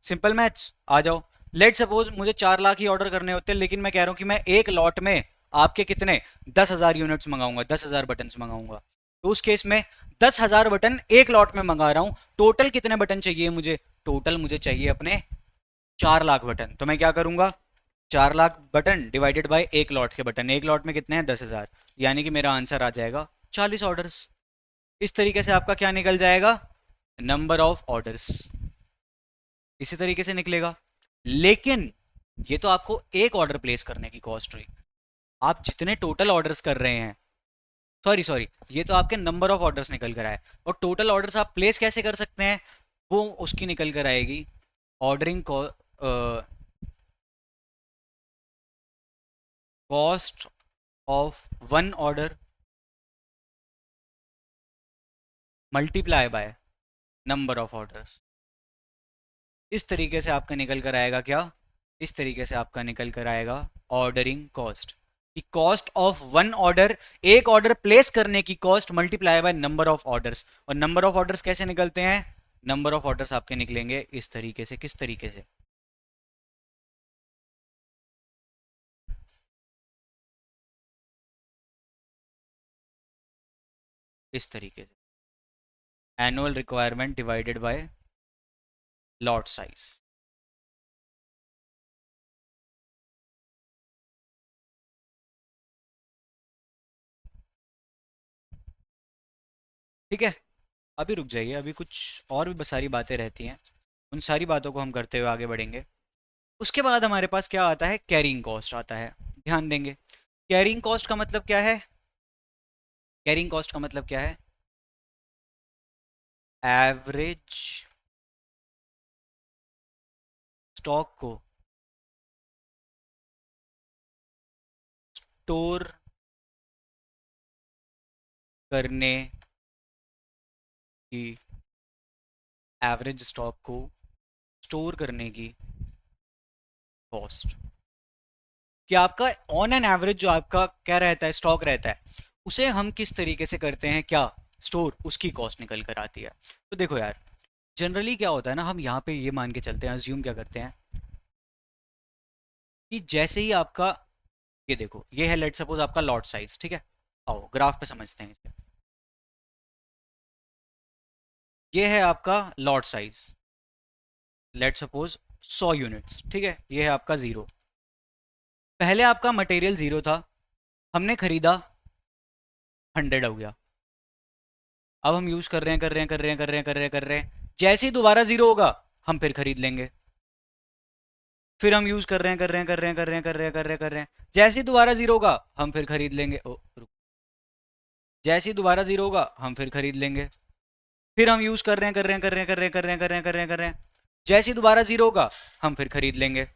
सिंपल मैथ्स, आ जाओ। लेट सपोज मुझे 4 लाख ही ऑर्डर करने होते हैं, लेकिन मैं कह रहा हूं कि मैं एक लॉट में आपके कितने 10,000 यूनिट्स मंगाऊंगा, 10,000 बटन मंगाऊंगा। तो उस केस में 10,000 बटन एक लॉट में मंगा रहा हूं। टोटल कितने बटन चाहिए मुझे? टोटल मुझे चाहिए अपने 4 लाख बटन। तो मैं क्या करूंगा? 4 लाख बटन डिवाइडेड बाय एक लॉट के बटन। एक लॉट में कितने हैं? 10,000। यानी कि मेरा आंसर आ जाएगा 40 ऑर्डर्स। इस तरीके से आपका क्या निकल जाएगा? Number of orders. इसी तरीके से निकलेगा। लेकिन ये तो आपको एक ऑर्डर प्लेस करने की कॉस्ट हुई। आप जितने टोटल ऑर्डर्स कर रहे हैं, सॉरी सॉरी, ये तो आपके नंबर ऑफ ऑर्डर्स निकल कर आए। और टोटल ऑर्डर्स आप प्लेस कैसे कर सकते हैं? वो उसकी निकल कर आएगी ordering cost of one order multiply by number of orders. इस तरीके से आपका निकल कर आएगा क्या? इस तरीके से आपका निकल कर आएगा ऑर्डरिंग कॉस्ट, कि कॉस्ट ऑफ वन ऑर्डर, एक ऑर्डर प्लेस करने की cost multiply by number of orders. और नंबर ऑफ ऑर्डर्स कैसे निकलते हैं? नंबर ऑफ ऑर्डर्स आपके निकलेंगे इस तरीके से। किस तरीके से? इस तरीके से, annual requirement divided by lot size. ठीक है, अभी रुक जाइए, अभी कुछ और भी सारी बातें रहती हैं, उन सारी बातों को हम करते हुए आगे बढ़ेंगे। उसके बाद हमारे पास क्या आता है? कैरिंग कॉस्ट आता है। ध्यान देंगे, कैरिंग कॉस्ट का मतलब क्या है? कैरिंग कॉस्ट का मतलब क्या है? एवरेज स्टॉक को स्टोर करने की, एवरेज स्टॉक को स्टोर करने की कॉस्ट। कि आपका ऑन एन एवरेज जो आपका क्या रहता है, स्टॉक रहता है, उसे हम किस तरीके से करते हैं क्या स्टोर, उसकी कॉस्ट निकल कर आती है। तो देखो यार, जनरली क्या होता है ना, हम यहाँ पे ये मान के चलते हैं, अज्यूम क्या करते हैं, कि जैसे ही आपका, ये देखो ये है लेट सपोज आपका लॉट साइज, ठीक है। आओ ग्राफ पे समझते हैं इसे। ये है आपका lot size, let suppose 100 units, ठीक है। ये है आपका जीरो। पहले आपका मटेरियल जीरो था, हमने खरीदा 100 हो गया। अब हम यूज कर रहे हैं कर रहे हैं कर रहे हैं कर रहे हैं कर रहे हैं कर रहे हैं, जैसे ही दोबारा जीरो होगा हम फिर खरीद लेंगे। फिर हम यूज कर रहे हैं कर रहे हैं कर रहे हैं कर रहे हैं कर रहे हैं कर रहे हैं कर रहे हैं, जैसे ही दोबारा जीरो होगा हम फिर खरीद लेंगे। ओ रुक, जैसे ही दोबारा जीरो होगा हम फिर खरीद लेंगे। फिर हम यूज कर रहे हैं कर रहे हैं कर रहे हैं कर रहे हैं कर रहे हैं कर रहे हैं कर रहे हैं कर रहे हैं, जैसे ही दोबारा जीरो होगा हम फिर खरीद लेंगे।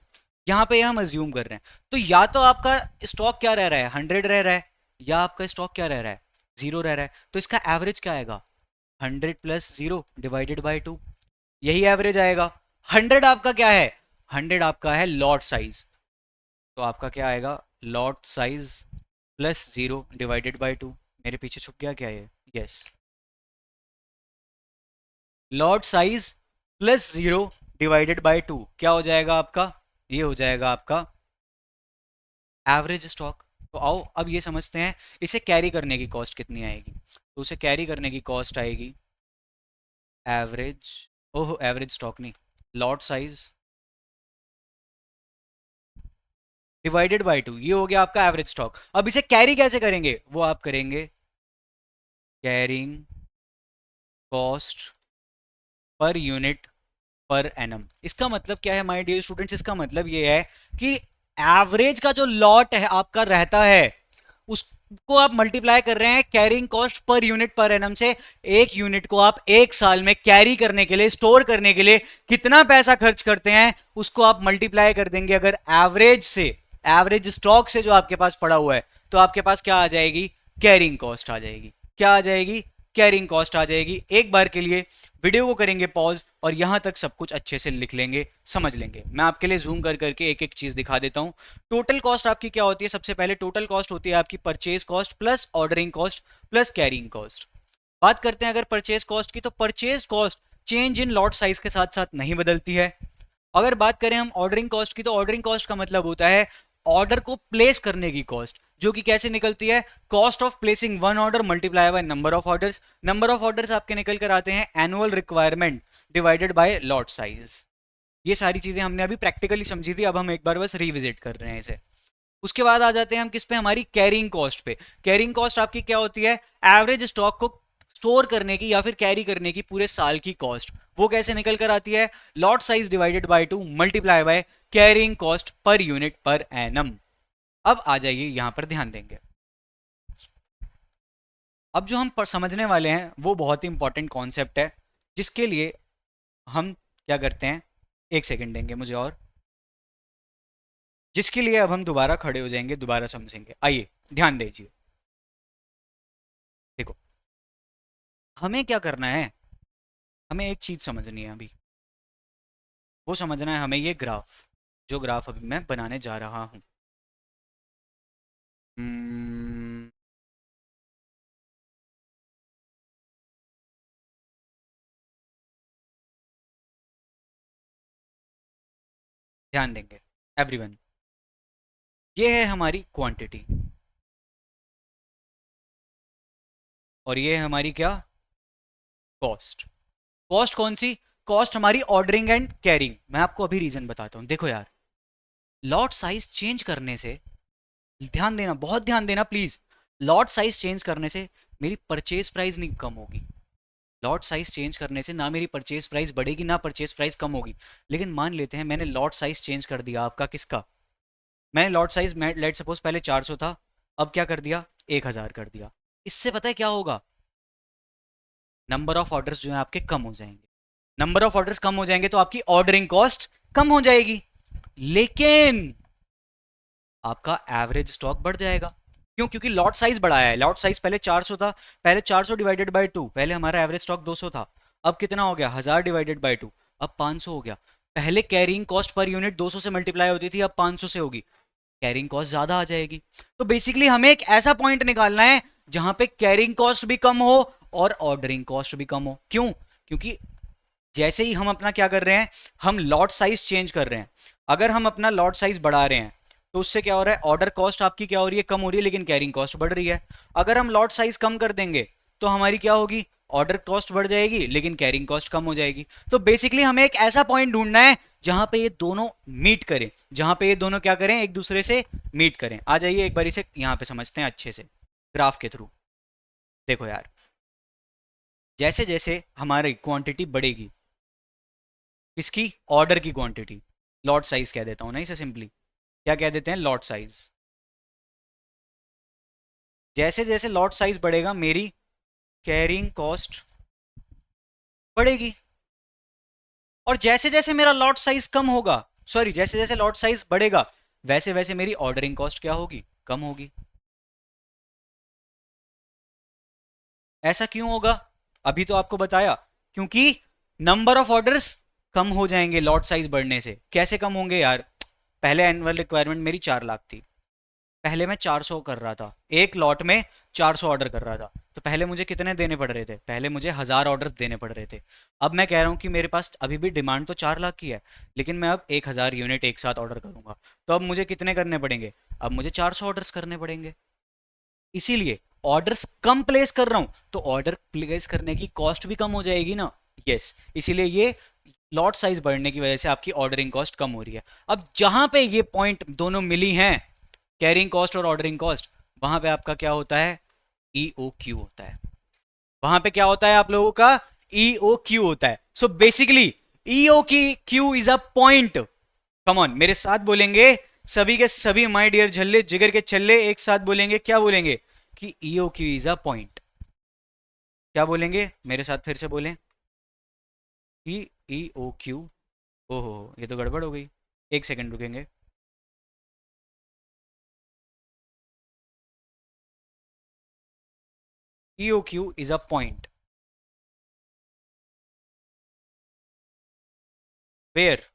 यहाँ पे हम अज्यूम कर रहे हैं, तो या तो आपका स्टॉक क्या रह रहा है 100 रह रहा है, या आपका स्टॉक क्या रह रहा है जीरो रह रहा है। तो इसका एवरेज क्या आएगा 100 प्लस जीरो डिवाइडेड बाई 2, यही एवरेज आएगा। 100 आपका क्या है, 100 आपका है लॉट साइज, तो आपका क्या आएगा lot size plus zero divided by 2। मेरे पीछे छुप गया क्या ये, yes, lot size plus zero divided by 2 क्या हो जाएगा आपका, ये हो जाएगा आपका एवरेज स्टॉक। तो आओ अब ये समझते हैं इसे कैरी करने की कॉस्ट कितनी आएगी। तो उसे कैरी करने की कॉस्ट आएगी एवरेज, ओह एवरेज स्टॉक नहीं, लॉट साइज डिवाइडेड बाय 2, ये हो गया आपका एवरेज स्टॉक। अब इसे कैरी कैसे करेंगे, वो आप करेंगे carrying cost per unit per annum. इसका मतलब क्या है माय डियर स्टूडेंट्स, इसका मतलब ये है कि एवरेज का जो लॉट है आपका रहता है उसको आप मल्टीप्लाई कर रहे हैं carrying cost per unit per annum से। एक यूनिट को आप एक साल में कैरी करने के लिए, स्टोर करने के लिए कितना पैसा खर्च करते हैं उसको आप मल्टीप्लाई कर देंगे अगर एवरेज से, एवरेज स्टॉक से जो आपके पास पड़ा हुआ है, तो आपके पास क्या आ जाएगी कैरिंग कॉस्ट आ जाएगी। क्या आ जाएगी कैरिंग कॉस्ट आ जाएगी। एक बार के लिए वीडियो को करेंगे पॉज और यहां तक सब कुछ अच्छे से लिख लेंगे, समझ लेंगे। मैं आपके लिए जूम कर करके एक एक चीज दिखा देता हूं। टोटल कॉस्ट आपकी क्या होती है, सबसे पहले टोटल कॉस्ट होती है आपकी purchase cost plus ordering cost plus carrying cost. बात करते हैं अगर परचेज कॉस्ट की, तो purchase cost change in lot size के साथ साथ नहीं बदलती है। अगर बात करें हम ऑर्डरिंग कॉस्ट की, तो ऑर्डरिंग कॉस्ट का मतलब होता है ऑर्डर को प्लेस करने की कॉस्ट, जो कि कैसे निकलती है cost of placing one order multiply by number of orders. Number of orders आपके निकल कर आते हैं annual requirement divided by lot size. ये सारी चीजें हमने अभी प्रैक्टिकली समझी थी, अब हम एक बार बस रिविजिट कर रहे हैं इसे। उसके बाद आ जाते हैं हम किस पे, हमारी कैरिंग कॉस्ट पे। कैरिंग कॉस्ट आपकी क्या होती है एवरेज स्टॉक को स्टोर करने की या फिर कैरी करने की पूरे साल की कॉस्ट। वो कैसे निकल कर आती है lot size divided by 2 multiply by carrying cost per unit per annum. अब आ जाइए यहां पर ध्यान देंगे। अब जो हम समझने वाले हैं वो बहुत ही इंपॉर्टेंट कॉन्सेप्ट है, जिसके लिए हम क्या करते हैं, एक सेकंड देंगे मुझे और, जिसके लिए अब हम दोबारा खड़े हो जाएंगे, दोबारा समझेंगे। आइए ध्यान दीजिए। देखो हमें क्या करना है, हमें एक चीज समझनी है अभी, वो समझना है हमें ये ग्राफ, जो ग्राफ अभी मैं बनाने जा रहा हूं। हम्म, ध्यान देंगे एवरीवन। ये है हमारी क्वांटिटी और ये है हमारी क्या कॉस्ट। कॉस्ट कौन सी, कॉस्ट हमारी ऑर्डरिंग एंड कैरिंग। मैं आपको अभी रीजन बताता हूं। देखो यार, लॉट साइज चेंज करने से, ध्यान देना बहुत ध्यान देना प्लीज, लॉट साइज चेंज करने से मेरी परचेज प्राइस नहीं कम होगी। लॉट साइज चेंज करने से ना मेरी परचेज प्राइस बढ़ेगी ना परचेज प्राइस कम होगी। लेकिन मान लेते हैं मैंने लॉट साइज चेंज कर दिया आपका, किसका, मैंने लॉट साइज मैं लेट सपोज पहले 400 था, अब क्या कर दिया 1000 कर दिया। इससे पता है क्या होगा, नंबर ऑफ ऑर्डर्स जो है आपके कम हो जाएंगे। नंबर ऑफ ऑर्डर्स कम हो जाएंगे तो आपकी ऑर्डरिंग कॉस्ट कम हो जाएगी, लेकिन आपका एवरेज स्टॉक बढ़ जाएगा। क्यों, क्योंकि लॉट साइज बढ़ाया है। लॉट साइज पहले 400 था, पहले 400 डिवाइडेड बाय 2, पहले हमारा एवरेज स्टॉक 200 था, अब कितना हो गया 1000 डिवाइडेड बाय 2, अब 500 हो गया। पहले कैरिंग कॉस्ट पर यूनिट 200 से मल्टीप्लाई होती थी, अब 500 से होगी, कैरिंग कॉस्ट ज्यादा आ जाएगी। तो बेसिकली हमें एक ऐसा पॉइंट निकालना है जहां पे कैरिंग कॉस्ट भी कम हो और ऑर्डरिंग कॉस्ट भी कम हो। क्यों, क्योंकि जैसे ही हम अपना क्या कर रहे हैं, हम लॉट साइज चेंज कर रहे हैं। अगर हम अपना लॉट साइज बढ़ा रहे हैं तो उससे क्या हो रहा है, ऑर्डर कॉस्ट आपकी क्या हो रही है, कम हो रही है, लेकिन कैरिंग कॉस्ट बढ़ रही है। अगर हम लॉट साइज कम कर देंगे तो हमारी क्या होगी, ऑर्डर कॉस्ट बढ़ जाएगी लेकिन कैरिंग कॉस्ट कम हो जाएगी। तो बेसिकली हमें एक ऐसा पॉइंट ढूंढना है जहां पे ये दोनों मीट करें, जहां पे ये दोनों क्या करें, एक दूसरे से मीट करें। आ जाइए एक बार इसे यहां पे समझते हैं अच्छे से ग्राफ के थ्रू। देखो यार, जैसे जैसे हमारी क्वांटिटी बढ़ेगी, किसकी, ऑर्डर की क्वांटिटी, लॉट साइज कह देता हूं ना इसे सिंपली, क्या कह देते हैं, लॉट साइज। जैसे जैसे लॉट साइज बढ़ेगा मेरी कैरिंग कॉस्ट बढ़ेगी, और जैसे जैसे मेरा लॉट साइज कम होगा, सॉरी जैसे जैसे लॉट साइज बढ़ेगा वैसे वैसे मेरी ऑर्डरिंग कॉस्ट क्या होगी, कम होगी। ऐसा क्यों होगा, अभी तो आपको बताया, क्योंकि नंबर ऑफ ऑर्डर्स कम हो जाएंगे लॉट साइज बढ़ने से। कैसे कम होंगे यार, पहले एनुअल रिक्वायरमेंट मेरी 4 लाख थी, पहले मैं 400 कर रहा था, एक लॉट में 400 ऑर्डर कर रहा था, तो पहले मुझे कितने देने पड़ रहे थे, पहले मुझे 1000 ऑर्डर देने पड़ रहे थे। अब मैं कह रहा हूँ कि मेरे पास अभी भी डिमांड तो 4 लाख की है, लेकिन मैं अब 1000 यूनिट एक साथ ऑर्डर करूंगा, तो अब मुझे कितने करने पड़ेंगे, अब मुझे 400 ऑर्डर्स करने पड़ेंगे। इसीलिए ऑर्डर्स कम प्लेस कर रहा हूं तो ऑर्डर प्लेस करने की कॉस्ट भी कम हो जाएगी ना। यस, इसीलिए ये लॉट साइज बढ़ने की वजह से आपकी ऑर्डरिंग कॉस्ट कम हो रही है। अब जहां पे ये पॉइंट दोनों मिली हैं, कैरिंग कॉस्ट और ऑर्डरिंग कॉस्ट, वहां पे आपका क्या होता है, ईओ क्यू होता है। वहां पे क्या होता है आप लोगों का, ईओ क्यू होता है। सो बेसिकली ईओ की Q is a point. Come on, मेरे साथ बोलेंगे, सभी के सभी माय डियर झल्ले जिगर के छल्ले एक साथ बोलेंगे, क्या बोलेंगे, कि E O Q is a point. क्या बोलेंगे, मेरे साथ फिर से बोलें, कि ईओ क्यू, ओहो ये तो गड़बड़ हो गई, एक सेकंड रुकेंगे। E O Q is a point where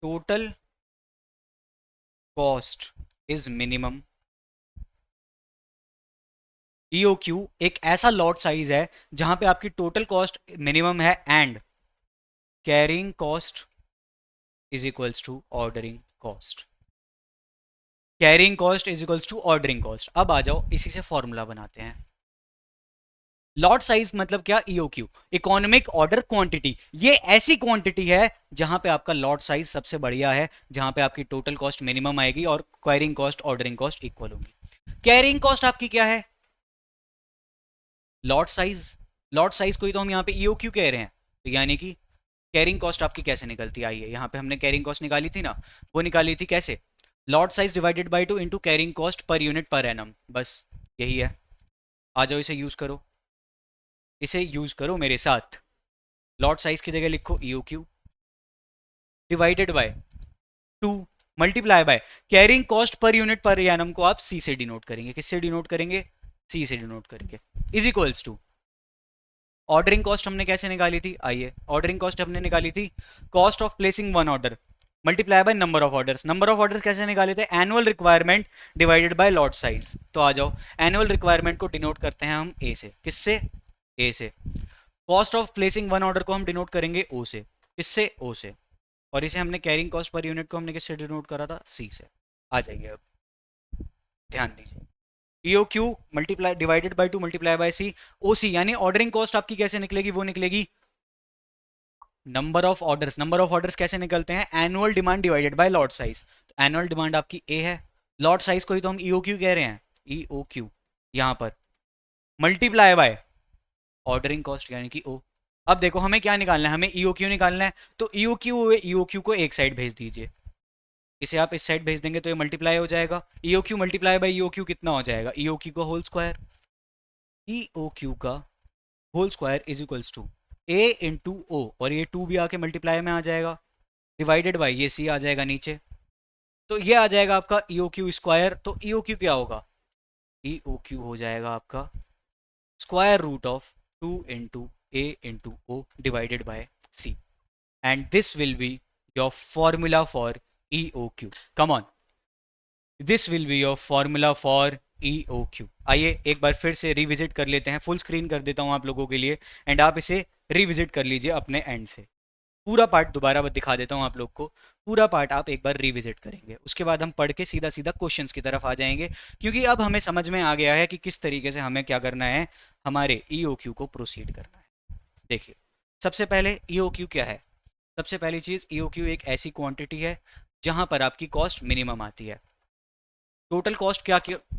total cost is minimum. EOQ एक ऐसा लॉट साइज है जहां पे आपकी टोटल कॉस्ट मिनिमम है and carrying cost is equals to ordering cost. Carrying cost is equals to ordering cost. अब आ जाओ इसी से फॉर्मूला बनाते हैं। लॉट साइज मतलब क्या, EOQ, इकोनॉमिक ऑर्डर क्वांटिटी। ये ऐसी क्वांटिटी है जहां पे आपका लॉट साइज सबसे बढ़िया है, जहां पे आपकी टोटल कॉस्ट मिनिमम आएगी और carrying cost ordering cost equal होगी। कैरिंग कॉस्ट आपकी क्या है, लॉट साइज, लॉट साइज को ही तो हम यहाँ पे EOQ कह रहे हैं, तो यानी कि कैरिंग कॉस्ट आपकी कैसे निकलती है, आइए यहाँ पे हमने कैरिंग कॉस्ट निकाली थी ना, वो निकाली थी कैसे, lot size divided by 2 into carrying cost per unit per annum, बस यही है। आ जाओ इसे यूज करो, इसे यूज करो मेरे साथ। लॉट साइज की जगह लिखो EOQ divided by 2 multiply by carrying cost per unit per annum को आप C से डिनोट करेंगे, किससे डिनोट करेंगे, C से डिनोट करेंगे, is equals to ordering cost हमने कैसे निकाली थी, आइए ऑर्डरिंग कॉस्ट हमने निकाली थी, cost of placing one order multiply by number of orders. Number of orders कैसे निकाले थे, annual requirement divided by lot size. तो आ जाओ, एनुअल रिक्वायरमेंट को डिनोट करते हैं हम ए से, किससे, ए से। Cost of placing one order को हम डिनोट करेंगे ओ से, किससे, ओ से। और इसे हमने कैरिंग कॉस्ट पर यूनिट को हमने किससे डिनोट करा था, सी से। आ जाइए अब ध्यान दीजिए, EOQ multiply divided by 2 multiply by C, OC यानी ऑर्डरिंग कॉस्ट आपकी कैसे निकलेगी, वो निकलेगी number of orders. Number of orders कैसे निकलते हैं, annual demand divided by lot size. तो एनुअल डिमांड आपकी ए है, लॉट साइज को ही तो हम EOQ कह रहे हैं, EOQ यहां पर मल्टीप्लाई बाय ऑर्डरिंग कॉस्ट यानी कि O। अब देखो हमें क्या निकालना है, हमें EOQ निकालना है, तो EOQ को एक साइड भेज दीजिए, इसे आप इस साइड भेज देंगे तो ये मल्टीप्लाई हो जाएगा, EOQ मल्टीप्लाई बाय EOQ कितना हो जाएगा, EOQ का होल स्क्वायर, EOQ का whole square is equals to A into O, और ये 2 भी आके मल्टीप्लाई में आ जाएगा, डिवाइडेड बाय ये C आ जाएगा नीचे, तो ये आ जाएगा आपका EOQ स्क्वायर। तो EOQ क्या होगा, EOQ हो जाएगा आपका square root of 2 into A into O divided by C, and this will be your formula for EOQ। Come on, this will be your formula for EOQ। आइए एक बार फिर से रिविजिट कर लेते हैं, फुल स्क्रीन कर देता हूं आप लोगों के लिए, एंड आप इसे रिविजिट कर लीजिए अपने एंड से। पूरा पार्ट दोबारा दिखा देता हूँ आप लोग को। पूरा पार्ट आप एक बार रिविजिट करेंगे, उसके बाद हम पढ़ के सीधा सीधा क्वेश्चंस की तरफ आ जाएंगे, क्योंकि अब हमें समझ में आ गया है कि किस तरीके से हमें क्या करना है, हमारे ईओक्यू को प्रोसीड करना है। देखिए, सबसे पहले ईओक्यू क्या है। सबसे पहली चीज़, ईओक्यू एक ऐसी क्वांटिटी है जहां पर आपकी कॉस्ट मिनिमम आती है। टोटल कॉस्ट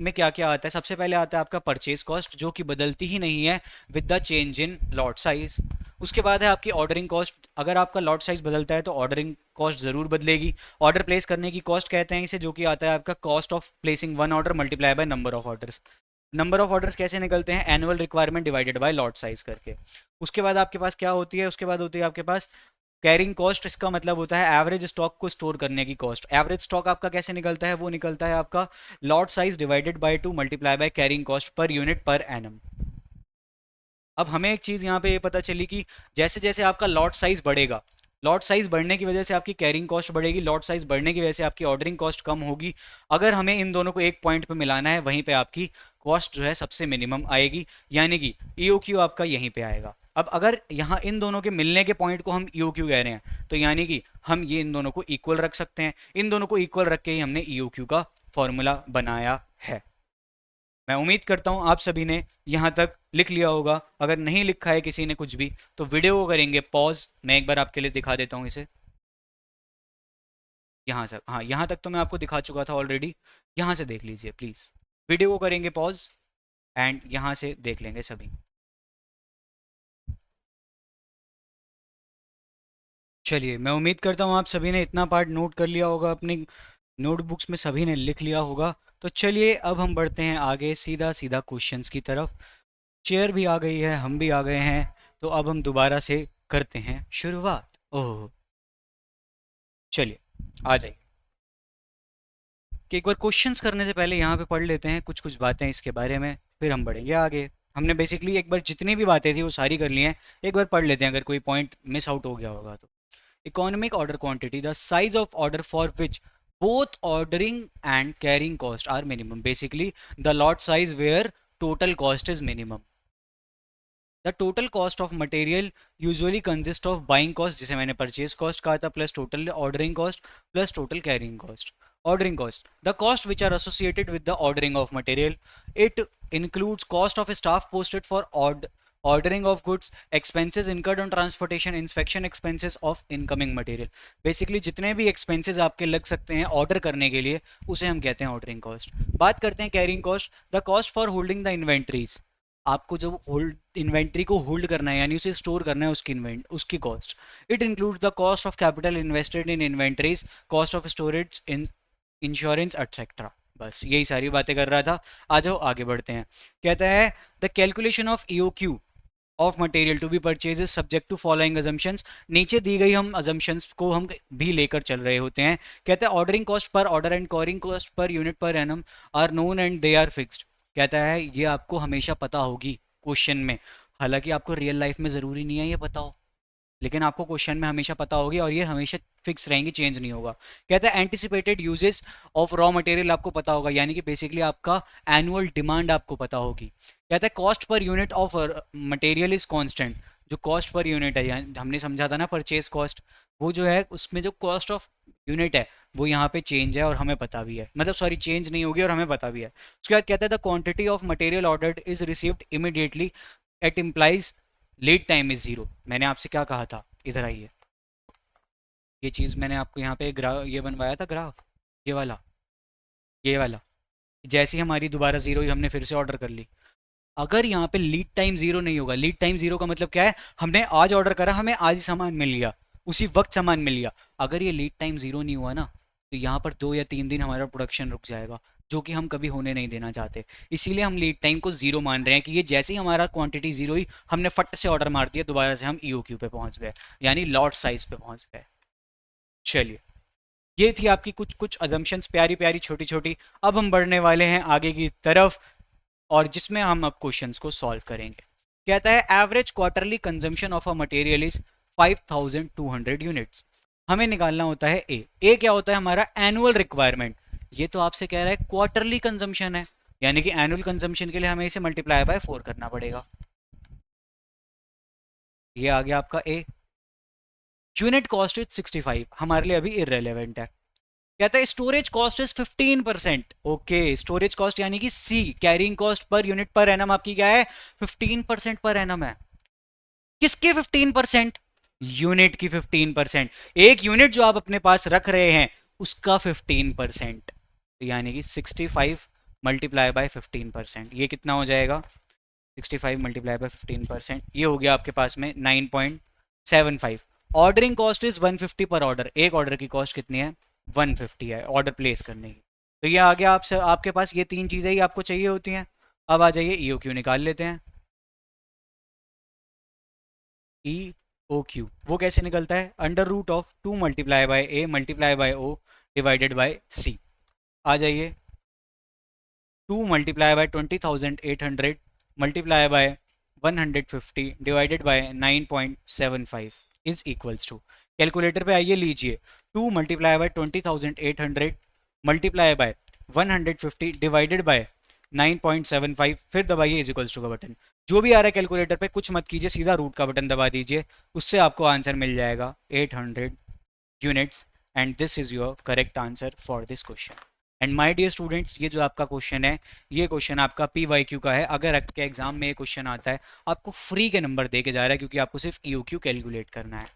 में क्या क्या आता है, सबसे पहले आता है आपका परचेज कॉस्ट, जो कि बदलती ही नहीं है with the change in lot size. उसके बाद है आपकी ऑर्डरिंग कॉस्ट, अगर आपका लॉट साइज बदलता है तो ऑर्डरिंग कॉस्ट ज़रूर बदलेगी। ऑर्डर प्लेस करने की कॉस्ट कहते हैं इसे, जो कि आता है आपका cost of placing one order multiply by number of orders. Number of orders कैसे निकलते हैं, annual requirement divided by lot size करके। उसके बाद आपके पास क्या होती है, उसके बाद होती है आपके पास कैरिंग कॉस्ट। इसका मतलब होता है एवरेज स्टॉक को स्टोर करने की कॉस्ट। एवरेज स्टॉक आपका कैसे निकलता है, वो निकलता है आपका lot size divided by 2 multiply by carrying cost per unit per annum. अब हमें एक चीज़ यहाँ पे ये पता चली कि जैसे जैसे आपका लॉट साइज बढ़ेगा, लॉट साइज बढ़ने की वजह से आपकी कैरिंग कॉस्ट बढ़ेगी, लॉट साइज बढ़ने की वजह से आपकी ऑर्डरिंग कॉस्ट कम होगी। अगर हमें इन दोनों को एक पॉइंट पे मिलाना है, वहीं पे आपकी कॉस्ट जो है सबसे मिनिमम आएगी, यानी कि ईओक्यू आपका यहीं पे आएगा। अब अगर यहाँ इन दोनों के मिलने के पॉइंट को हम ईओक्यू कह रहे हैं, तो यानी कि हम ये इन दोनों को इक्वल रख सकते हैं। इन दोनों को इक्वल रख के ही हमने ईओक्यू का फॉर्मूला बनाया है। मैं उम्मीद करता हूं आप सभी ने यहां तक लिख लिया होगा। अगर नहीं लिखा है किसी ने कुछ भी, तो वीडियो को करेंगे पॉज। मैं एक बार आपके लिए दिखा देता हूं इसे। यहाँ से, हाँ, यहाँ तक तो मैं आपको दिखा चुका था ऑलरेडी। यहाँ से देख लीजिए प्लीज़। वीडियो को करेंगे पॉज एंड यहाँ से देख लेंगे सभी। चलिए, मैं उम्मीद करता हूँ आप सभी ने इतना पार्ट नोट कर लिया होगा, अपनी नोटबुक्स में सभी ने लिख लिया होगा। तो चलिए अब हम बढ़ते हैं आगे सीधा सीधा क्वेश्चंस की तरफ। चेयर भी आ गई है, हम भी आ गए हैं, तो अब हम दोबारा से करते हैं शुरुआत। ओह, चलिए आ जाइए कि एक बार क्वेश्चंस करने से पहले यहाँ पे पढ़ लेते हैं कुछ कुछ बातें इसके बारे में, फिर हम बढ़ेंगे आगे। हमने बेसिकली एक बार जितनी भी बातें थी वो सारी कर ली हैं, एक बार पढ़ लेते हैं अगर कोई पॉइंट मिस आउट हो गया होगा तो। Economic order quantity, the size of order for which both ordering and carrying cost are minimum, basically the lot size where total cost is minimum. The total cost of material usually consists of buying cost, जिसे मैंने purchase cost कहा था, plus total ordering cost plus total carrying cost. Ordering cost, the cost which are associated with the ordering of material. It includes cost of staff posted for ordering of goods, expenses incurred on transportation, inspection expenses of incoming material. Basically जितने भी expenses आपके लग सकते हैं order करने के लिए, उसे हम कहते हैं ordering cost. बात करते हैं carrying cost, the cost for holding the inventories. आपको जब होल्ड इन्वेंट्री को होल्ड करना है, यानी उसे स्टोर करना है, उसकी cost. It includes the cost of capital invested in inventories, cost of storage, in insurance etcetera. बस यही सारी बातें कर रहा था। आ जाओ आगे बढ़ते हैं। कहता है the calculation of EOQ of material to be purchase subject to following assumptions. नीचे दी गई हम अजम्पशंस को हम भी लेकर चल रहे होते हैं। कहता है ordering cost per order and carrying cost per unit per annum are known and they are fixed. कहता है ये आपको हमेशा पता होगी क्वेश्चन में, हालांकि आपको रियल लाइफ में ज़रूरी नहीं है ये पता हो, लेकिन आपको क्वेश्चन में हमेशा पता होगी और ये हमेशा फिक्स रहेंगी, चेंज नहीं होगा। कहता है anticipated uses of raw material आपको पता होगा, यानी कि बेसिकली आपका एनुअल डिमांड आपको पता होगी। कहता है cost per unit of material is constant. जो कॉस्ट पर यूनिट है, यानी हमने समझा था ना परचेज कॉस्ट, वो जो है उसमें जो कॉस्ट ऑफ यूनिट है वो यहाँ पे चेंज है और हमें पता भी है, मतलब सॉरी चेंज नहीं होगी और हमें पता भी है। उसके बाद कहता है the quantity of material ordered is received immediately eight implies lead time is zero. मैंने आपसे क्या कहा था, इधर आइए, ये चीज़ मैंने आपको यहाँ पे ग्राफ ये बनवाया था, ग्राफ ये वाला जैसी हमारी दोबारा जीरो ही हमने फिर से ऑर्डर कर ली। अगर यहाँ पे लीड टाइम जीरो नहीं होगा, लीड टाइम जीरो का मतलब क्या है, हमने आज ऑर्डर करा, हमें आज ही सामान मिल गया, उसी वक्त सामान मिल गया। अगर ये लीड टाइम जीरो नहीं हुआ ना, तो यहाँ पर 2 या 3 दिन हमारा प्रोडक्शन रुक जाएगा, जो कि हम कभी होने नहीं देना चाहते। इसीलिए हम लीड टाइम को जीरो मान रहे हैं कि ये जैसे ही हमारा क्वांटिटी जीरो ही, हमने फट से ऑर्डर मार दिया, दोबारा से हम ईओक्यू पे पहुंच गए, यानी लॉट साइज पे पहुंच गए। चलिए, ये थी आपकी कुछ कुछ अजम्पशंस, प्यारी प्यारी छोटी छोटी। अब हम बढ़ने वाले हैं आगे की तरफ, और जिसमें हम अब क्वेश्चंस को सॉल्व करेंगे। कहता है average quarterly consumption of a material is 5200 units. हमें निकालना होता है ए क्या होता है हमारा एनुअल रिक्वायरमेंट। ये तो आपसे कह रहा है क्वार्टरली कंजम्पशन है, यानी कि एनुअल कंजम्पशन के लिए हमें इसे मल्टीप्लाई बाय 4 करना पड़ेगा। ये आ गया आपका ए। यूनिट कॉस्ट इज 65, हमारे लिए अभी इररेलेवेंट है। कहता है storage cost is 15%। Okay, storage cost यानी कि C, carrying cost per unit per annum आपकी क्या है, 15% पर एनम है। किसके 15%? यूनिट की 15%। एक यूनिट जो आप अपने पास रख रहे हैं उसका 15%, तो यानी कि 65 मल्टीप्लाई बाय 15%, ये कितना हो जाएगा, 65 मल्टीप्लाई बाय 15%, ये हो गया आपके पास में 9.75। ऑर्डरिंग कॉस्ट इज 150 पर ऑर्डर, एक ऑर्डर की कॉस्ट कितनी है, 150 है ऑर्डर प्लेस करने की। तो ये आ गया आपसे, आपके पास ये तीन चीज़ें ही आपको चाहिए होती हैं। अब आ जाइए ईओक्यू निकाल लेते हैं। ई ओ क्यू वो कैसे निकलता है, under root of 2 multiply by A multiply by O divided by C. आ जाइए, 2 multiply by 20,800 multiply by 150 divided by 9.75 is equals to, calculator पे आइए लीजिए, 2 multiply by 20,800 multiply by 150 divided by 9.75, फिर दबाइए इज इक्वल्स टू का बटन। जो भी आ रहा है कैलकुलेटर पे कुछ मत कीजिए, सीधा रूट का बटन दबा दीजिए, उससे आपको आंसर मिल जाएगा 800 units, and this is your correct answer for this question. And my dear students, ये जो आपका क्वेश्चन है, ये क्वेश्चन आपका PYQ का है। अगर आपके एग्जाम में ये क्वेश्चन आता है, आपको फ्री के नंबर दे के जा रहा है, क्योंकि आपको सिर्फ EOQ कैलकुलेट करना है।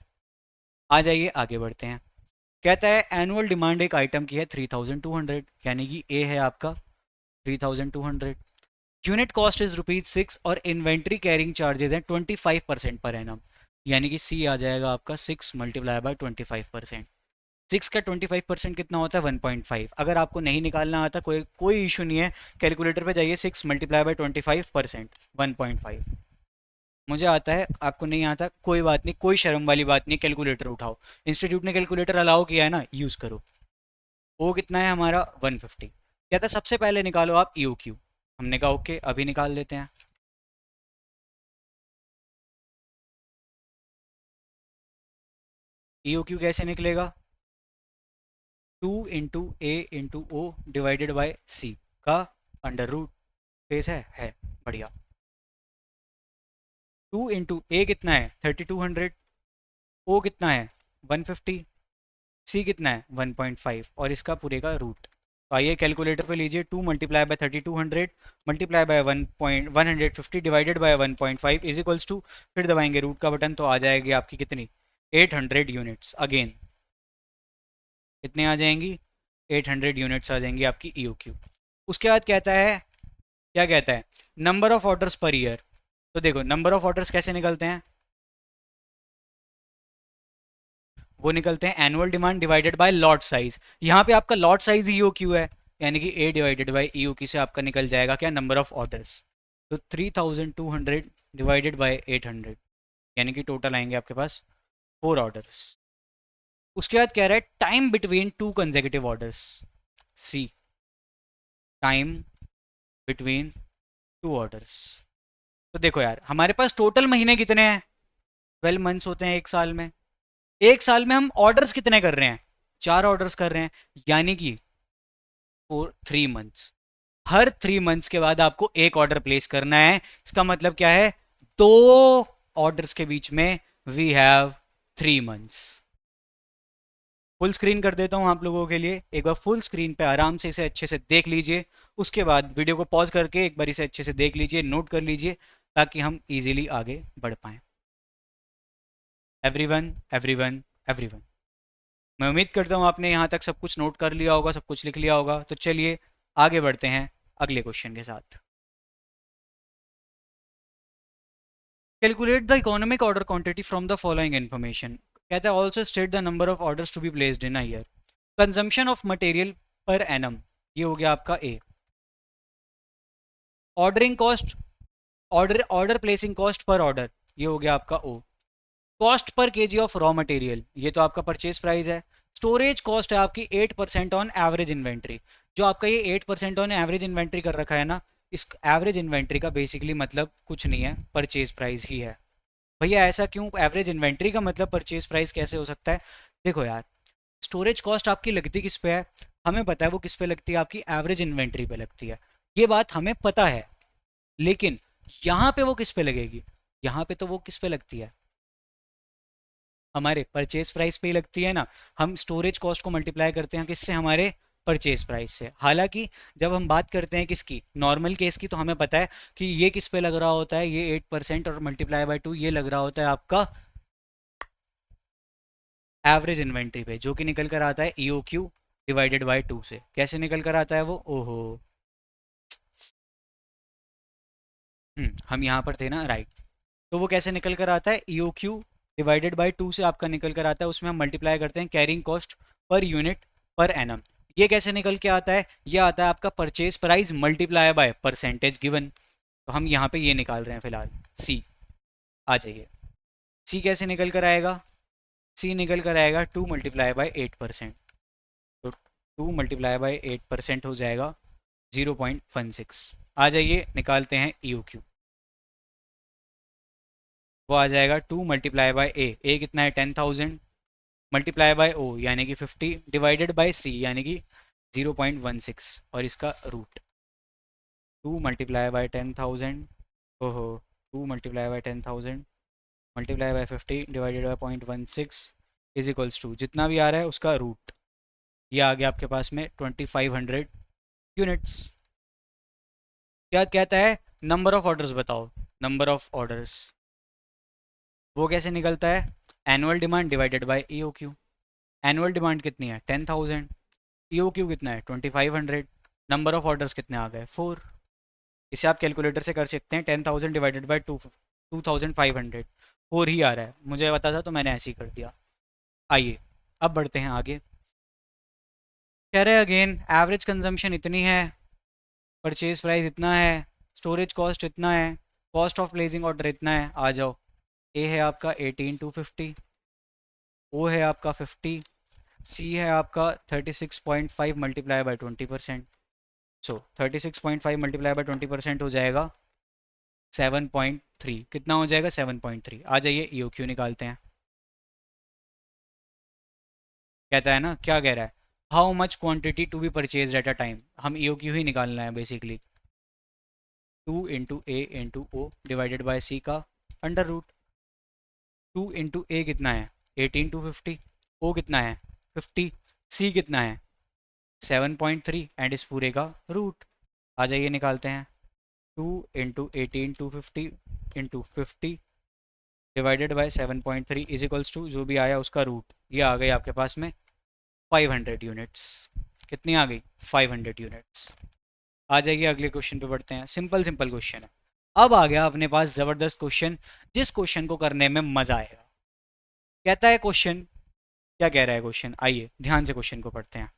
आ जाइए आगे बढ़ते हैं। कहता है एनुअल डिमांड एक आइटम की है 3200, यानी कि ए है आपका 3200। यूनिट कॉस्ट इज ₹6 और इन्वेंट्री कैरिंग चार्जेस हैं 25% पर एनम, यानी कि सी आ जाएगा आपका 6 मल्टीप्लाई बाय 25%। 6 का 25% कितना होता है, 1.5। अगर आपको नहीं निकालना आता, कोई कोई इशू नहीं है, कैलकुलेटर पे जाइए, 6 मल्टीप्लाई बाय 25%, 1.5। मुझे आता है, आपको नहीं आता, कोई बात नहीं, कोई शर्म वाली बात नहीं, कैलकुलेटर उठाओ, इंस्टीट्यूट ने कैलकुलेटर अलाउ किया है ना, यूज़ करो। वो कितना है हमारा, 150। कहता है सबसे पहले निकालो आप EOQ। हमने कहा ओके, अभी निकाल लेते हैं। EOQ कैसे निकलेगा, 2 × A × O डिवाइडेड बाय सी का अंडर रूट, फेस है बढ़िया। 2 × A कितना है 3200, O कितना है 150, C कितना है 1.5, और इसका पूरे का रूट। तो आइए कैलकुलेटर पे लीजिए, 2 multiply by 3200 multiply by 150 divided by 1.5 is equals to, फिर दबाएंगे रूट का बटन, तो आ जाएगी आपकी कितनी, 800 यूनिट्स। अगेन कितने आ जाएंगी, 800 यूनिट्स आ जाएंगी आपकी EOQ। उसके बाद कहता है, क्या कहता है, number of orders per year. तो देखो नंबर ऑफ ऑर्डर्स कैसे निकलते हैं, वो निकलते हैं annual demand divided by lot size. यहाँ पे आपका लॉट साइज EOQ है, यानी कि A डिवाइडेड बाय EOQ से आपका निकल जाएगा क्या, नंबर ऑफ ऑर्डर्स। तो 3200 डिवाइडेड बाय 800, यानी कि टोटल आएंगे आपके पास 4 ऑर्डर्स। उसके बाद कह रहा है टाइम बिटवीन 2 कंसेक्यूटिव ऑर्डर्स, सी टाइम बिटवीन 2 ऑर्डर्स। तो देखो यार, हमारे पास टोटल महीने कितने हैं, 12 मंथ्स होते हैं एक साल में। एक साल में हम ऑर्डर्स कितने कर रहे हैं, 4 ऑर्डर्स कर रहे हैं, यानी कि 3 मंथ्स। हर 3 मंथ्स के बाद आपको एक ऑर्डर प्लेस करना है। इसका मतलब क्या है, 2 ऑर्डर्स के बीच में we have 3 months. Full screen कर देता हूं आप लोगों के लिए, एक बार फुल स्क्रीन पे आराम से इसे अच्छे से देख लीजिए। उसके बाद वीडियो को पॉज करके एक बार इसे अच्छे से देख लीजिए, नोट कर लीजिए, ताकि हम इजीली आगे बढ़ पाएं। एवरीवन एवरीवन एवरीवन, मैं उम्मीद करता हूँ आपने यहाँ तक सब कुछ नोट कर लिया होगा, सब कुछ लिख लिया होगा। तो चलिए आगे बढ़ते हैं अगले क्वेश्चन के साथ। Calculate the economic order quantity from the following information. कहता है also state the number of orders to be placed in a year. Consumption of material per annum, ये हो गया आपका A. Ordering cost, order placing cost per order, ये हो गया आपका O. Cost per kg of raw material, ये तो आपका परचेज प्राइस है। स्टोरेज कॉस्ट है आपकी 8% ऑन एवरेज इन्वेंट्री। जो आपका ये 8% ऑन एवरेज इन्वेंट्री कर रखा है ना, इस एवरेज इन्वेंट्री का बेसिकली मतलब कुछ नहीं है, परचेज प्राइस ही है। भैया ऐसा क्यों, एवरेज इन्वेंट्री का मतलब परचेज प्राइस कैसे हो सकता है। देखो यार, स्टोरेज कॉस्ट आपकी लगती किस पे है, हमें पता है वो किस पे लगती है, आपकी एवरेज इन्वेंट्री पे लगती है, ये बात हमें पता है। लेकिन यहाँ पे वो किस पे लगेगी, यहाँ पे तो वो किस पे लगती है, हमारे परचेज प्राइस पे ही लगती है ना। हम स्टोरेज कॉस्ट को मल्टीप्लाई करते हैं किससे, हमारे परचेज प्राइस से। हालांकि जब हम बात करते हैं किसकी, नॉर्मल केस की, तो हमें पता है कि ये किस पे लग रहा होता है, ये 8% और मल्टीप्लाई बाय 2 ये लग रहा होता है आपका एवरेज इन्वेंट्री पे, जो कि निकल कर आता है EOQ डिवाइडेड बाय 2 से। कैसे निकल कर आता है वो, ओहो, हम यहाँ पर थे ना, राइट। तो वो कैसे निकल कर आता है, EOQ डिवाइडेड बाय 2 से आपका निकल कर आता है, उसमें हम मल्टीप्लाई करते हैं carrying cost per unit per annum. ये कैसे निकल के आता है, ये आता है आपका purchase price multiply by percentage given. तो हम यहाँ पे ये निकाल रहे हैं फिलहाल, सी। आ जाइए, सी कैसे निकल कर आएगा, सी निकल कर आएगा 2 × 8%। तो 2 × 8% हो जाएगा 0.16। आ जाइए निकालते हैं EOQ। वो आ जाएगा 2 × A कितना है 10,000, मल्टीप्लाई बाय O यानी कि 50 डिवाइडेड बाय C यानी कि 0.16 और इसका रूट। 2 × 10,000, ओहो, 2 × 10,000 multiply by 50 divided by 0.16 is equals to जितना भी आ रहा है उसका रूट। ये आ गया आपके पास में 2500 यूनिट्स। क्या कहता है, नंबर ऑफ ऑर्डर्स बताओ, नंबर ऑफ ऑर्डर्स। वो कैसे निकलता है, annual demand divided bye EOQ। Annual demand कितनी है 10,000, EOQ कितना है 2500, नंबर ऑफ ऑर्डर्स कितने आ गए 4। इसे आप कैलकुलेटर से कर सकते हैं, 10,000 डिवाइडेड बाई 2,500, 4 ही आ रहा है, मुझे पता था तो मैंने ऐसे ही कर दिया। आइए अब बढ़ते हैं आगे। कह रहे हैं अगेन एवरेज कंजम्पशन इतनी है, परचेज प्राइस इतना है, स्टोरेज कॉस्ट इतना है, कॉस्ट ऑफ प्लेसिंग ऑर्डर इतना है। आ जाओ, ए है आपका 18,250, ओ है आपका 50, सी है आपका 36.5 multiply by 20%। So 36.5 multiply by 20% हो जाएगा 7.3। कितना हो जाएगा 7.3। आ जाइए EOQ निकालते हैं। कहता है ना, क्या कह रहा है, how much quantity to be purchase at a time. हम EOQ ही निकालना है basically. 2 × A × O divided by C का अंडर रूट। 2 × A कितना है 18,250, O कितना है 50, C कितना है 7.3 एंड इस पूरे का रूट। आ जाइए निकालते हैं। 2 × 18,250 into 50 divided by 7.3 is equals to जो भी आया उसका रूट। ये आ गई आपके पास में 500 यूनिट्स। कितनी आ गई 500 यूनिट्स। आ जाइए अगले क्वेश्चन पे बढ़ते हैं। सिंपल सिंपल क्वेश्चन है। अब आ गया अपने पास ज़बरदस्त क्वेश्चन, जिस क्वेश्चन को करने में मज़ा आएगा। कहता है क्वेश्चन, क्या कह रहा है क्वेश्चन, आइए ध्यान से क्वेश्चन को पढ़ते हैं।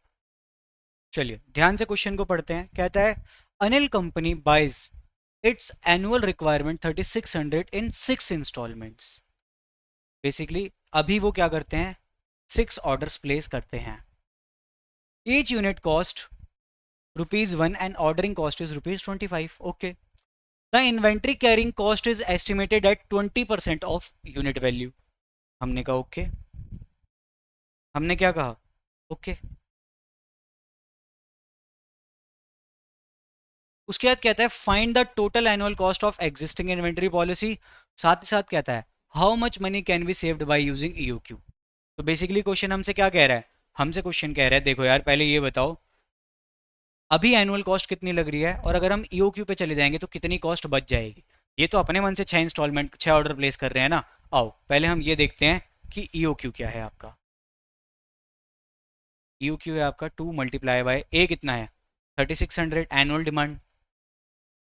चलिए ध्यान से क्वेश्चन को पढ़ते हैं। कहता है Anil company buys its annual requirement 3600 in 6 instalments. Basically अभी वो क्या करते हैं, 6 ऑर्डर्स प्लेस करते हैं। Each unit cost ₹1 and ordering cost is ₹25. Okay. The inventory carrying cost is estimated at 20% of unit value. हमने कहा ओके, हमने क्या कहा ओके। उसके बाद कहता है find the total annual cost of existing inventory policy. साथ ही साथ कहता है how much money can be saved by using EOQ। तो बेसिकली क्वेश्चन हमसे क्या कह रहा है, हमसे क्वेश्चन कह रहा है देखो यार पहले ये बताओ अभी एनुअल कॉस्ट कितनी लग रही है, और अगर हम EOQ पे चले जाएंगे तो कितनी कॉस्ट बच जाएगी। ये तो अपने मन से 6 इंस्टॉलमेंट 6 ऑर्डर प्लेस कर रहे हैं ना। आओ पहले हम ये देखते हैं कि EOQ क्या है आपका। EOQ है आपका 2 × A कितना है 3600 एनुअल डिमांड।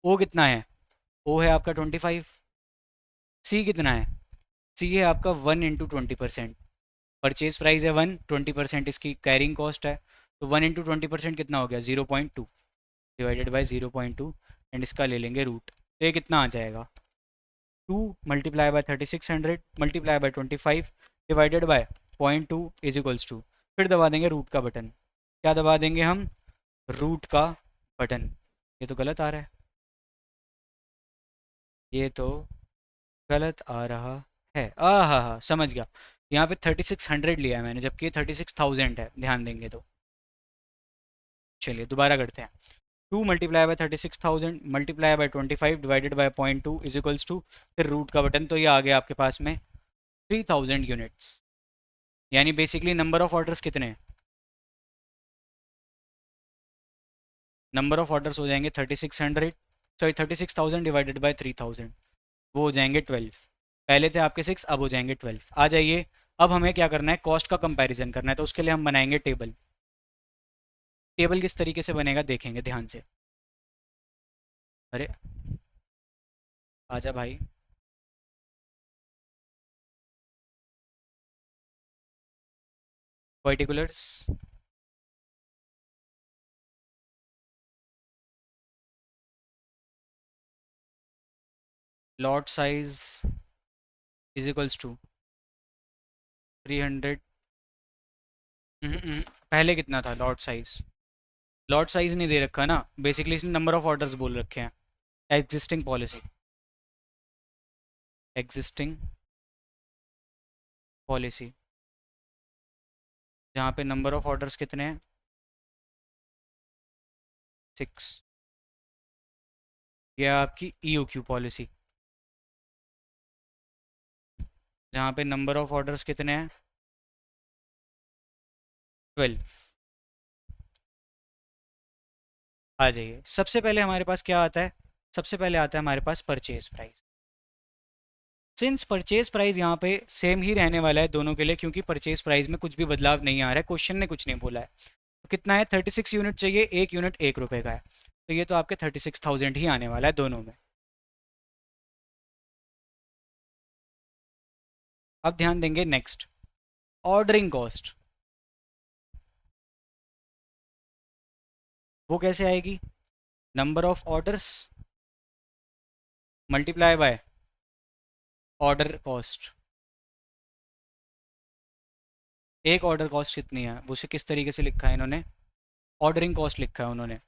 O कितना है, O है आपका 25। C कितना है, C है आपका 1 × 20%। परचेज प्राइस है 1, 20% इसकी कैरिंग कॉस्ट है, तो 1 × 20% कितना हो गया 0.2 डिवाइडेड बाई 0.2 एंड इसका ले लेंगे रूट। तो ये कितना आ जाएगा 2 × 3600 multiply by 25 divided by 0.2 is equals to, फिर दबा देंगे रूट का बटन। क्या दबा देंगे हम, रूट का बटन। ये तो गलत आ रहा है, ये तो गलत आ रहा है। हाँ हाँ समझ गया, यहाँ पे 3600 लिया है मैंने जबकि ये 36,000 है, ध्यान देंगे तो। चलिए दोबारा करते हैं। 2 × 36,000 multiply by 25 divided by 0.2 is equals to, फिर रूट का बटन। तो ये आ गया आपके पास में 3000 यूनिट्स। यानी बेसिकली नंबर ऑफ ऑर्डर्स कितने हैं? नंबर ऑफ ऑर्डर्स हो जाएंगे 3600, सॉरी 36,000 डिवाइडेड बाय 3000, वो हो जाएंगे 12। पहले थे आपके 6, अब हो जाएंगे 12। आ जाइए, अब हमें क्या करना है, कॉस्ट का कंपैरिजन करना है, तो उसके लिए हम बनाएंगे टेबल। टेबल किस तरीके से बनेगा देखेंगे ध्यान से। अरे आजा भाई। Particulars, lot size is equals to 300। पहले कितना था लॉट साइज? लॉट साइज नहीं दे रखा ना, बेसिकली इसने नंबर ऑफ ऑर्डर्स बोल रखे हैं। एग्जिस्टिंग पॉलिसी, एग्जिस्टिंग पॉलिसी, जहाँ पे नंबर ऑफ ऑर्डर्स कितने हैं, 6। ये है आपकी EOQ पॉलिसी, जहाँ पे नंबर ऑफ ऑर्डर्स कितने हैं, 12। आ जाइए, सबसे पहले हमारे पास क्या आता है, सबसे पहले आता है हमारे पास purchase price. Since purchase price यहाँ पे सेम ही रहने वाला है दोनों के लिए, क्योंकि परचेज प्राइस में कुछ भी बदलाव नहीं आ रहा है, क्वेश्चन ने कुछ नहीं बोला है। तो कितना है, 36 यूनिट चाहिए, एक यूनिट 1 रुपये का है, तो ये तो आपके 36,000 ही आने वाला है दोनों में। अब ध्यान देंगे नेक्स्ट, ऑर्डरिंग कॉस्ट। वो कैसे आएगी, number of orders multiply by order cost. एक ऑर्डर कॉस्ट कितनी है, वो उसे किस तरीके से लिखा है इन्होंने, ऑर्डरिंग कॉस्ट लिखा है उन्होंने,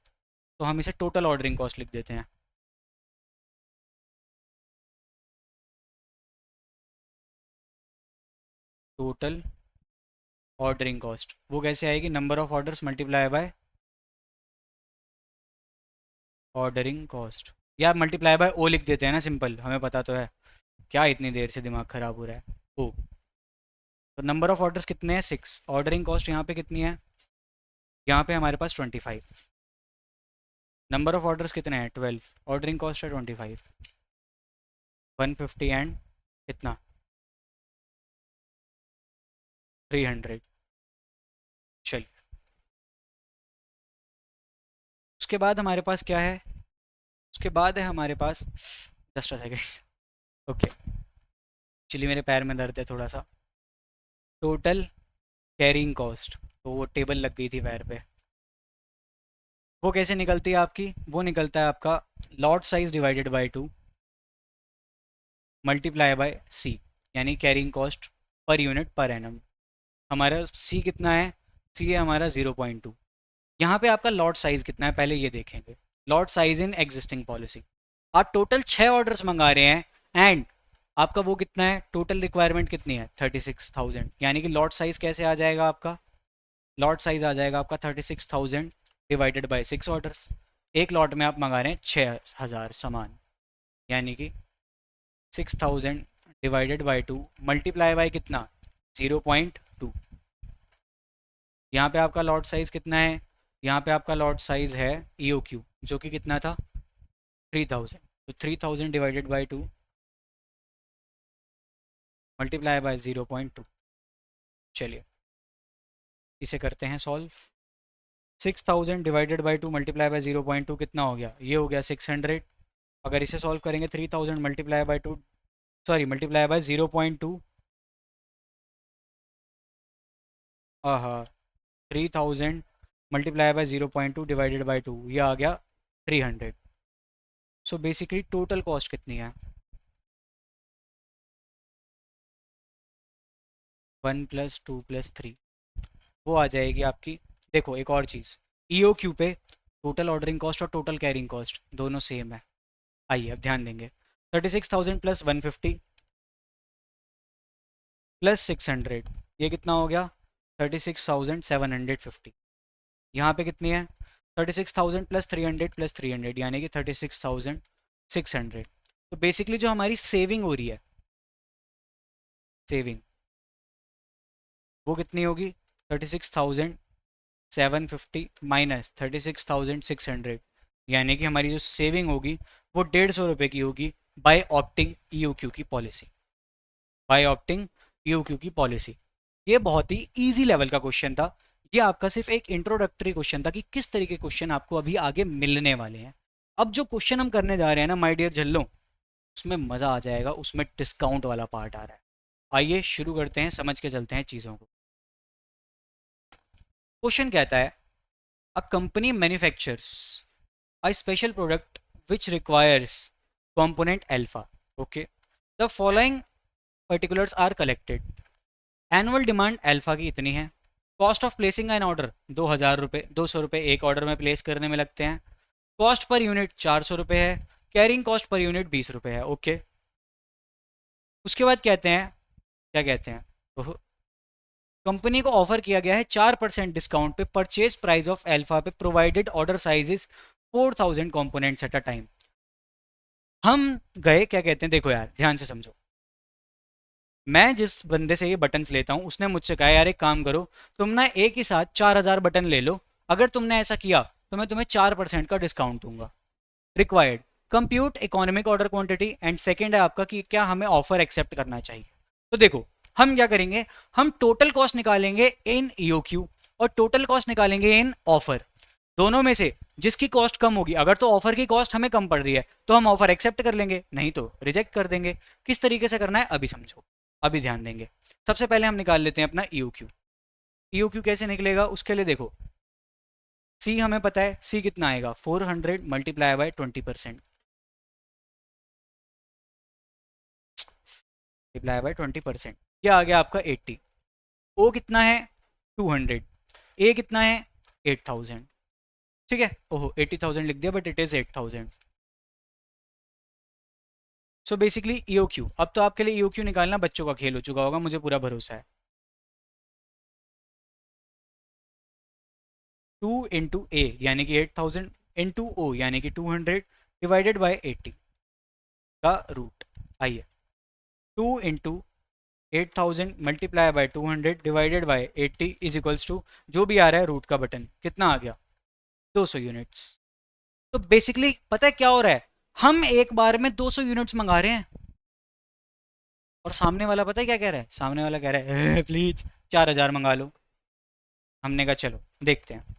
तो हम इसे टोटल ऑर्डरिंग कॉस्ट लिख देते हैं। टोटल ऑर्डरिंग कॉस्ट वो कैसे आएगी, number of orders multiply by ordering cost, या मल्टीप्लाई बाय ओ लिख देते हैं ना, सिंपल, हमें पता तो है। क्या इतनी देर से दिमाग खराब हो रहा है। ओ, तो नंबर ऑफ ऑर्डर्स कितने हैं, 6, ऑर्डरिंग कॉस्ट यहाँ पे कितनी है, यहाँ पे हमारे पास 25। नंबर ऑफ ऑर्डर्स कितने हैं, 12, ऑर्डरिंग कॉस्ट है 25, 150 एंड कितना, 300। चलिए, उसके बाद हमारे पास क्या है, उसके बाद है हमारे पास, जस्ट अ सेकेंड। ओके, चलिए मेरे पैर में दर्द है थोड़ा सा। टोटल कैरिंग कॉस्ट, तो वो टेबल लग गई थी पैर पे। वो कैसे निकलती है आपकी, वो निकलता है आपका lot size divided by 2 multiply by C, यानी carrying cost per unit per annum. हमारा सी कितना है, सी है हमारा 0.2। यहाँ पे आपका लॉट साइज कितना है पहले ये देखेंगे, lot size in existing policy. आप टोटल 6 ऑर्डर्स मंगा रहे हैं एंड आपका वो कितना है, टोटल रिक्वायरमेंट कितनी है, 36,000, यानी कि लॉट साइज कैसे आ जाएगा आपका, लॉट साइज आ जाएगा आपका 36,000 डिवाइडेड बाई 6 ऑर्डर्स। एक लॉट में आप मंगा रहे हैं 6,000 सामान, यानी कि 6,000 डिवाइडेड बाई 2 मल्टीप्लाई बाई कितना, 0.2। यहाँ पे आपका लॉट साइज कितना है, यहाँ पे आपका लॉट साइज है EOQ, जो कि कितना था, 3,000। तो 3,000 डिवाइडेड बाई 2 मल्टीप्लाई बाय 0.2। चलिए इसे करते हैं solve. 6,000 divided by 2 multiply bye 0.2 कितना हो गया, ये हो गया 600। अगर इसे सॉल्व करेंगे 3,000 multiply by 2, sorry multiply by 0.2, हाँ 3,000 मल्टीप्लाई बाय 0.2 डिवाइडेड बाई 2, ये आ गया 300। सो बेसिकली टोटल कॉस्ट कितनी है, 1 + 2 + 3, वो आ जाएगी आपकी। देखो एक और चीज़, EOQ पे टोटल ऑर्डरिंग कॉस्ट और टोटल कैरिंग कॉस्ट दोनों सेम है। आइए अब ध्यान देंगे, 36,000 + 150 + 600, ये कितना हो गया, 36,750। यहाँ पे कितनी है, 36,000 + 300 + 300, यानी कि 36,600। तो बेसिकली जो हमारी सेविंग हो रही है, सेविंग वो कितनी होगी 36,750 माइनस 36,600, यानी कि हमारी जो सेविंग होगी वो 150 रुपये की होगी बाय ऑप्टिंग ईओक्यू की पॉलिसी, बाय ऑप्टिंग ईओक्यू की पॉलिसी। ये बहुत ही इजी लेवल का क्वेश्चन था। ये आपका सिर्फ एक इंट्रोडक्टरी क्वेश्चन था कि किस तरीके के क्वेश्चन आपको अभी आगे मिलने वाले हैं। अब जो क्वेश्चन हम करने जा रहे हैं ना माय डियर झल्लो, उसमें मज़ा आ जाएगा, उसमें डिस्काउंट वाला पार्ट आ रहा है। आइए शुरू करते हैं, समझ के चलते हैं चीज़ों को। क्वेश्चन कहता है a company manufactures a special product which requires component alpha. Okay, the following particulars are collected. Annual demand alpha की इतनी है, cost of placing an order 2,000 रुपये, 200 रुपये एक ऑर्डर में प्लेस करने में लगते हैं, कॉस्ट पर यूनिट 400 रुपये है, कैरिंग कॉस्ट पर यूनिट 20 रुपये है। ओके, उसके बाद कहते हैं, क्या कहते हैं, तो कंपनी को ऑफर किया गया है 4% डिस्काउंट पे परचेज प्राइस ऑफ अल्फा पे provided order size is 4,000 components eight a time. हम गए, क्या कहते हैं, देखो यार ध्यान से समझो, मैं जिस बंदे से ये बटन्स लेता हूँ उसने मुझसे कहा यार एक काम करो, तुम ना एक ही साथ 4,000 बटन ले लो, अगर तुमने ऐसा किया तो मैं तुम्हें 4% का डिस्काउंट दूंगा। Required compute economic order quantity, and second है आपका कि क्या हमें ऑफर एक्सेप्ट करना चाहिए। तो देखो हम क्या करेंगे, हम टोटल कॉस्ट निकालेंगे इन ईओक्यू और टोटल कॉस्ट निकालेंगे इन ऑफर। दोनों में से जिसकी कॉस्ट कम होगी, अगर तो ऑफर की कॉस्ट हमें कम पड़ रही है तो हम ऑफर एक्सेप्ट कर लेंगे, नहीं तो रिजेक्ट कर देंगे। किस तरीके से करना है अभी समझो, अभी ध्यान देंगे। सबसे पहले हम निकाल लेते हैं अपना ईओक्यू। ईओक्यू कैसे निकलेगा उसके लिए देखो, सी हमें पता है, सी कितना आएगा 400 मल्टीप्लाई बाय 20%, मल्टीप्लाई बाय 20%, ये आ गया आपका 80। ओ कितना है 200, ए कितना है 8,000। ठीक है, ओहो 80,000 लिख दिया but it is 8,000। So basically EOQ, अब तो आपके लिए ईओक्यू निकालना बच्चों का खेल हो चुका होगा, मुझे पूरा भरोसा है। 2 इंटू ए यानी कि 8,000 इंटू ओ यानी कि 200 डिवाइडेड बाय 80 का रूट। आइए, 2 into 8,000 multiply by 200 divided by 80 is equals to, जो भी आ रहा है रूट का बटन कितना आ गया 200 यूनिट्स। तो बेसिकली पता है क्या हो रहा है, हम एक बार में 200 यूनिट्स मंगा रहे हैं और सामने वाला पता है क्या कह रहा है, सामने वाला कह रहा है प्लीज 4,000 मंगा लो। हमने कहा चलो देखते हैं।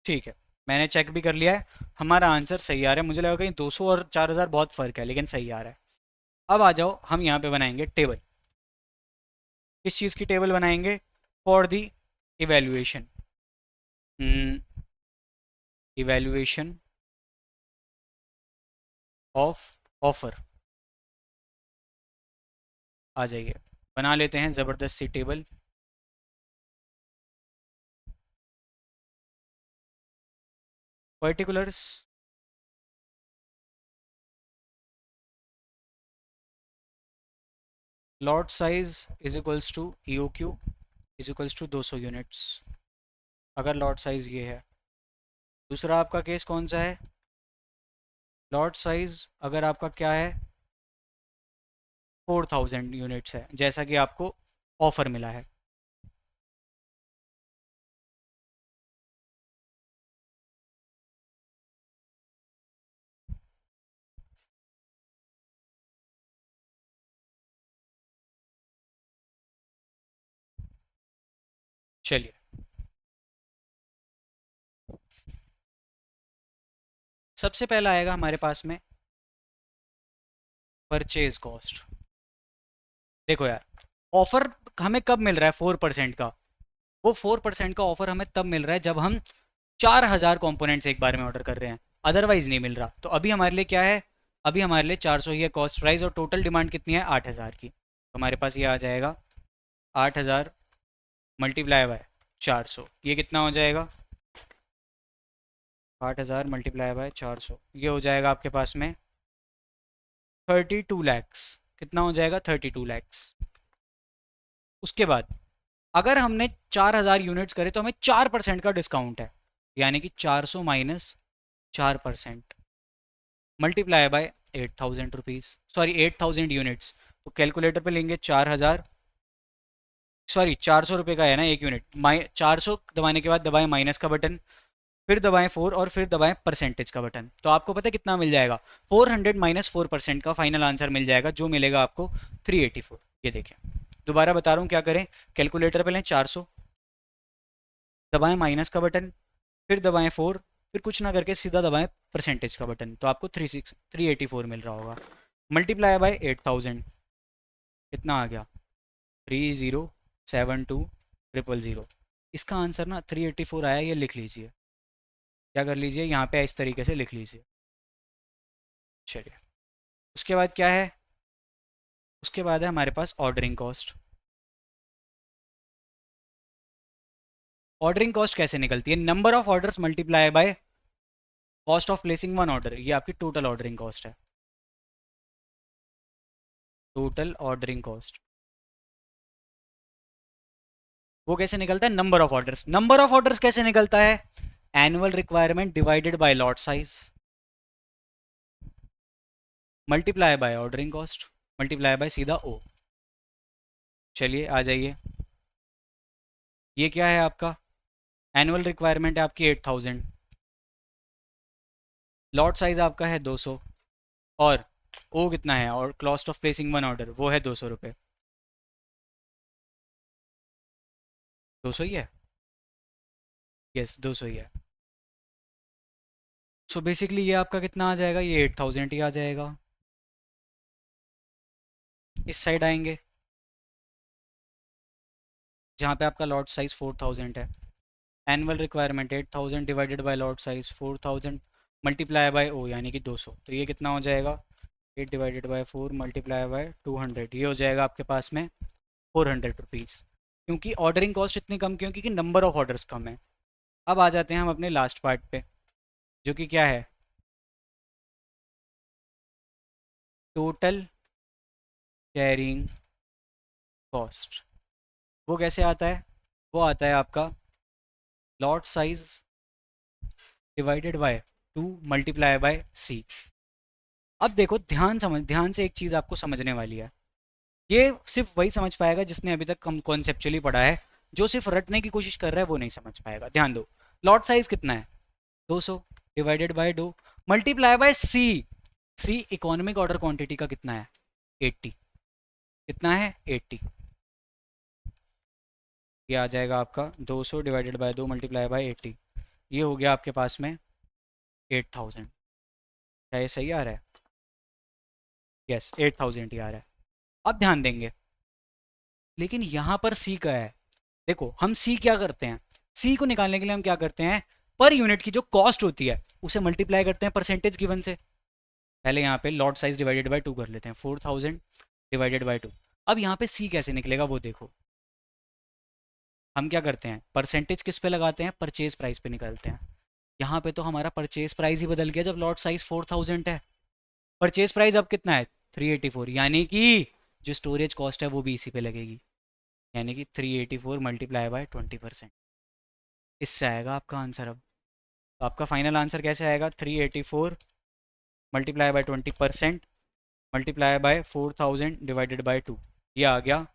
ठीक है, मैंने चेक भी कर लिया है, हमारा आंसर सही आ रहा है। मुझे लगा कहीं 200 और 4,000 बहुत फ़र्क है, लेकिन सही आ रहा है। अब आ जाओ, हम यहाँ पे बनाएंगे टेबल। किस चीज़ की टेबल बनाएंगे, for the evaluation, evaluation of offer. आ जाइए, बना लेते हैं ज़बरदस्त सी table. Particulars, lot size is equals to E O Q is equals to 200 units, अगर लॉट साइज ये है। दूसरा आपका केस कौन सा है, लॉट साइज अगर आपका क्या है 4,000 यूनिट्स है, जैसा कि आपको ऑफर मिला है। चलिए, सबसे पहला आएगा हमारे पास में परचेज कॉस्ट। देखो यार, ऑफर हमें कब मिल रहा है 4% का, वो 4% का ऑफर हमें तब मिल रहा है जब हम 4,000 कंपोनेंट्स एक बार में ऑर्डर कर रहे हैं, अदरवाइज नहीं मिल रहा। तो अभी हमारे लिए क्या है, अभी हमारे लिए 400 ही है कॉस्ट प्राइस, और टोटल डिमांड कितनी है 8,000 की। तो हमारे पास ये आ जाएगा 8,000 मल्टीप्लाई बाय 400, ये कितना हो जाएगा 8,000 मल्टीप्लाई बाय 400, ये हो जाएगा आपके पास में 32 लैक्स। कितना हो जाएगा 32 लैक्स। उसके बाद अगर हमने 4,000 यूनिट्स करे तो हमें 4% का डिस्काउंट है, यानी कि 400 minus 4% multiply by ₹8,000, sorry 8,000 units. तो कैलकुलेटर पे लेंगे 4,000, सॉरी 400 रुपये का है ना एक यूनिट। 400 दबाने के बाद दबाएं माइनस का बटन, फिर दबाएं 4 और फिर दबाएं परसेंटेज का बटन। तो आपको पता है कितना मिल जाएगा? 400 माइनस 4% का फाइनल आंसर मिल जाएगा, जो मिलेगा आपको 384। ये देखें, दोबारा बता रहा हूँ क्या करें। कैलकुलेटर पे लें 400, दबाएं माइनस का बटन, फिर दबाएं 4, फिर कुछ ना करके सीधा दबाएं परसेंटेज का बटन, तो आपको 384 मिल रहा होगा। मल्टीप्लाई बाय 8,000 कितना आ गया? 307200। इसका आंसर ना 384 आया, ये लिख लीजिए। क्या कर लीजिए, यहाँ पे इस तरीके से लिख लीजिए। चलिए, उसके बाद क्या है? उसके बाद है हमारे पास ऑर्डरिंग कॉस्ट। ऑर्डरिंग कॉस्ट कैसे निकलती है? Number of orders multiply by cost of placing one order. ये आपकी टोटल ऑर्डरिंग कॉस्ट है, टोटल ऑर्डरिंग कॉस्ट। वो कैसे निकलता है? Number of orders. Number of orders कैसे निकलता है? Annual requirement divided by lot size multiply by ordering cost multiply by सीधा ओ। चलिए आ जाइए, ये क्या है आपका? एनुअल रिक्वायरमेंट है आपकी 8,000, लॉट साइज आपका है 200, और ओ कितना है? और cost of placing one order वो है 200 रुपये। 200 ही है, यस 200 ही है। सो बेसिकली ये आपका कितना आ जाएगा? ये 8,000 ही आ जाएगा। इस साइड आएंगे जहाँ पे आपका लॉट साइज 4,000 है। Annual requirement 8,000 divided by lot size 4,000 multiply by O यानी कि 200। तो ये कितना हो जाएगा? 8 डिवाइडेड बाय 4 मल्टीप्लाई बाय 200, ये हो जाएगा आपके पास में 400 रुपीज़। क्योंकि ऑर्डरिंग कॉस्ट इतनी कम क्यों? क्योंकि नंबर ऑफ ऑर्डर्स कम है। अब आ जाते हैं हम अपने लास्ट पार्ट पे, जो कि क्या है? Total carrying cost. वो कैसे आता है? वो आता है आपका lot size divided by 2 multiply by C. अब देखो, ध्यान से एक चीज़ आपको समझने वाली है। ये सिर्फ वही समझ पाएगा जिसने अभी तक हम कॉन्सेप्चुअली पढ़ा है। जो सिर्फ रटने की कोशिश कर रहा है वो नहीं समझ पाएगा। ध्यान दो, लॉट साइज कितना है? 200 divided by 2 multiply by C. C economic order quantity का कितना है? 80। कितना है? 80। ये आ जाएगा आपका 200 डिवाइडेड बाय 2 मल्टीप्लाई बाय 80। ये हो गया आपके पास में 8,000। क्या ये सही आ रहा है? यस 8,000 ही आ रहा है। अब ध्यान देंगे, लेकिन यहाँ पर सी का है। देखो हम सी क्या करते हैं? सी को निकालने के लिए हम क्या करते हैं? पर यूनिट की जो कॉस्ट होती है उसे मल्टीप्लाई करते हैं परसेंटेज गिवन से। पहले यहाँ पे लॉट साइज डिवाइडेड बाय 2 कर लेते हैं, 4,000 डिवाइडेड बाय 2। अब यहाँ पे सी कैसे निकलेगा वो देखो। हम क्या करते हैं? परसेंटेज किस पे लगाते हैं? परचेज प्राइस पे निकालते हैं। यहाँ पे तो हमारा परचेज प्राइस ही बदल गया जब लॉट साइज 4,000 है। परचेज प्राइस अब कितना है? 384, यानी कि जो स्टोरेज कॉस्ट है वो भी इसी पे लगेगी, यानी कि 384 मल्टीप्लाई बाय 20%। इससे आएगा आपका आंसर। अब तो आपका फाइनल आंसर कैसे आएगा? 384 multiply by 20% multiply by 4,000 divided by 2। ये आ गया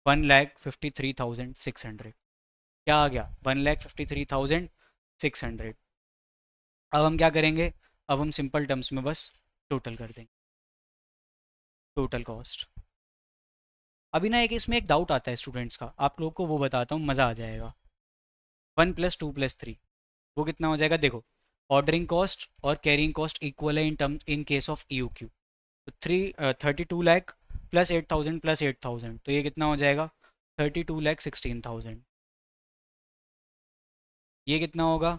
1,53,600। क्या आ गया? 1,53,600। अब हम क्या करेंगे? अब हम सिंपल टर्म्स में बस टोटल कर देंगे, टोटल कॉस्ट। अभी ना एक इसमें एक डाउट आता है स्टूडेंट्स का, आप लोग को वो बताता हूँ, मज़ा आ जाएगा। 1 + 2 + 3 वो कितना हो जाएगा? देखो, ऑर्डरिंग कॉस्ट और कैरिंग कॉस्ट इक्वल है in case of E Q. तो 32 लाख प्लस 8,000 प्लस 8,000, तो ये कितना हो जाएगा? 32,16,000। ये कितना होगा?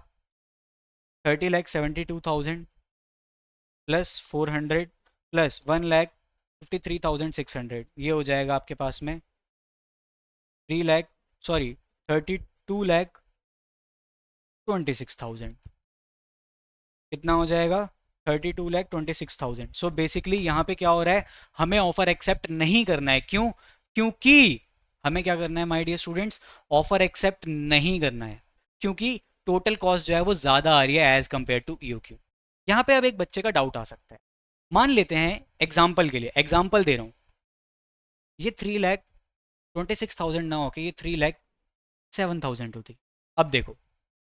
30,72,000 प्लस 400 प्लस 1,53,600। ये हो जाएगा आपके पास में 3 लाख, सॉरी 32,26,000। कितना हो जाएगा? 32,26,000। सो बेसिकली यहाँ पे क्या हो रहा है? हमें ऑफर एक्सेप्ट नहीं करना है। क्यों? क्योंकि हमें क्या करना है my dear students? Offer accept नहीं करना है, क्योंकि टोटल कॉस्ट जो है वो ज़्यादा आ रही है एज कंपेयर टू ईओक्यू। यहाँ पे अब एक बच्चे का डाउट आ सकता है। मान लेते हैं एग्जाम्पल के लिए, एग्जाम्पल दे रहा हूँ, ये 3,26,000 ना होके ये 3,07,000 होती। अब देखो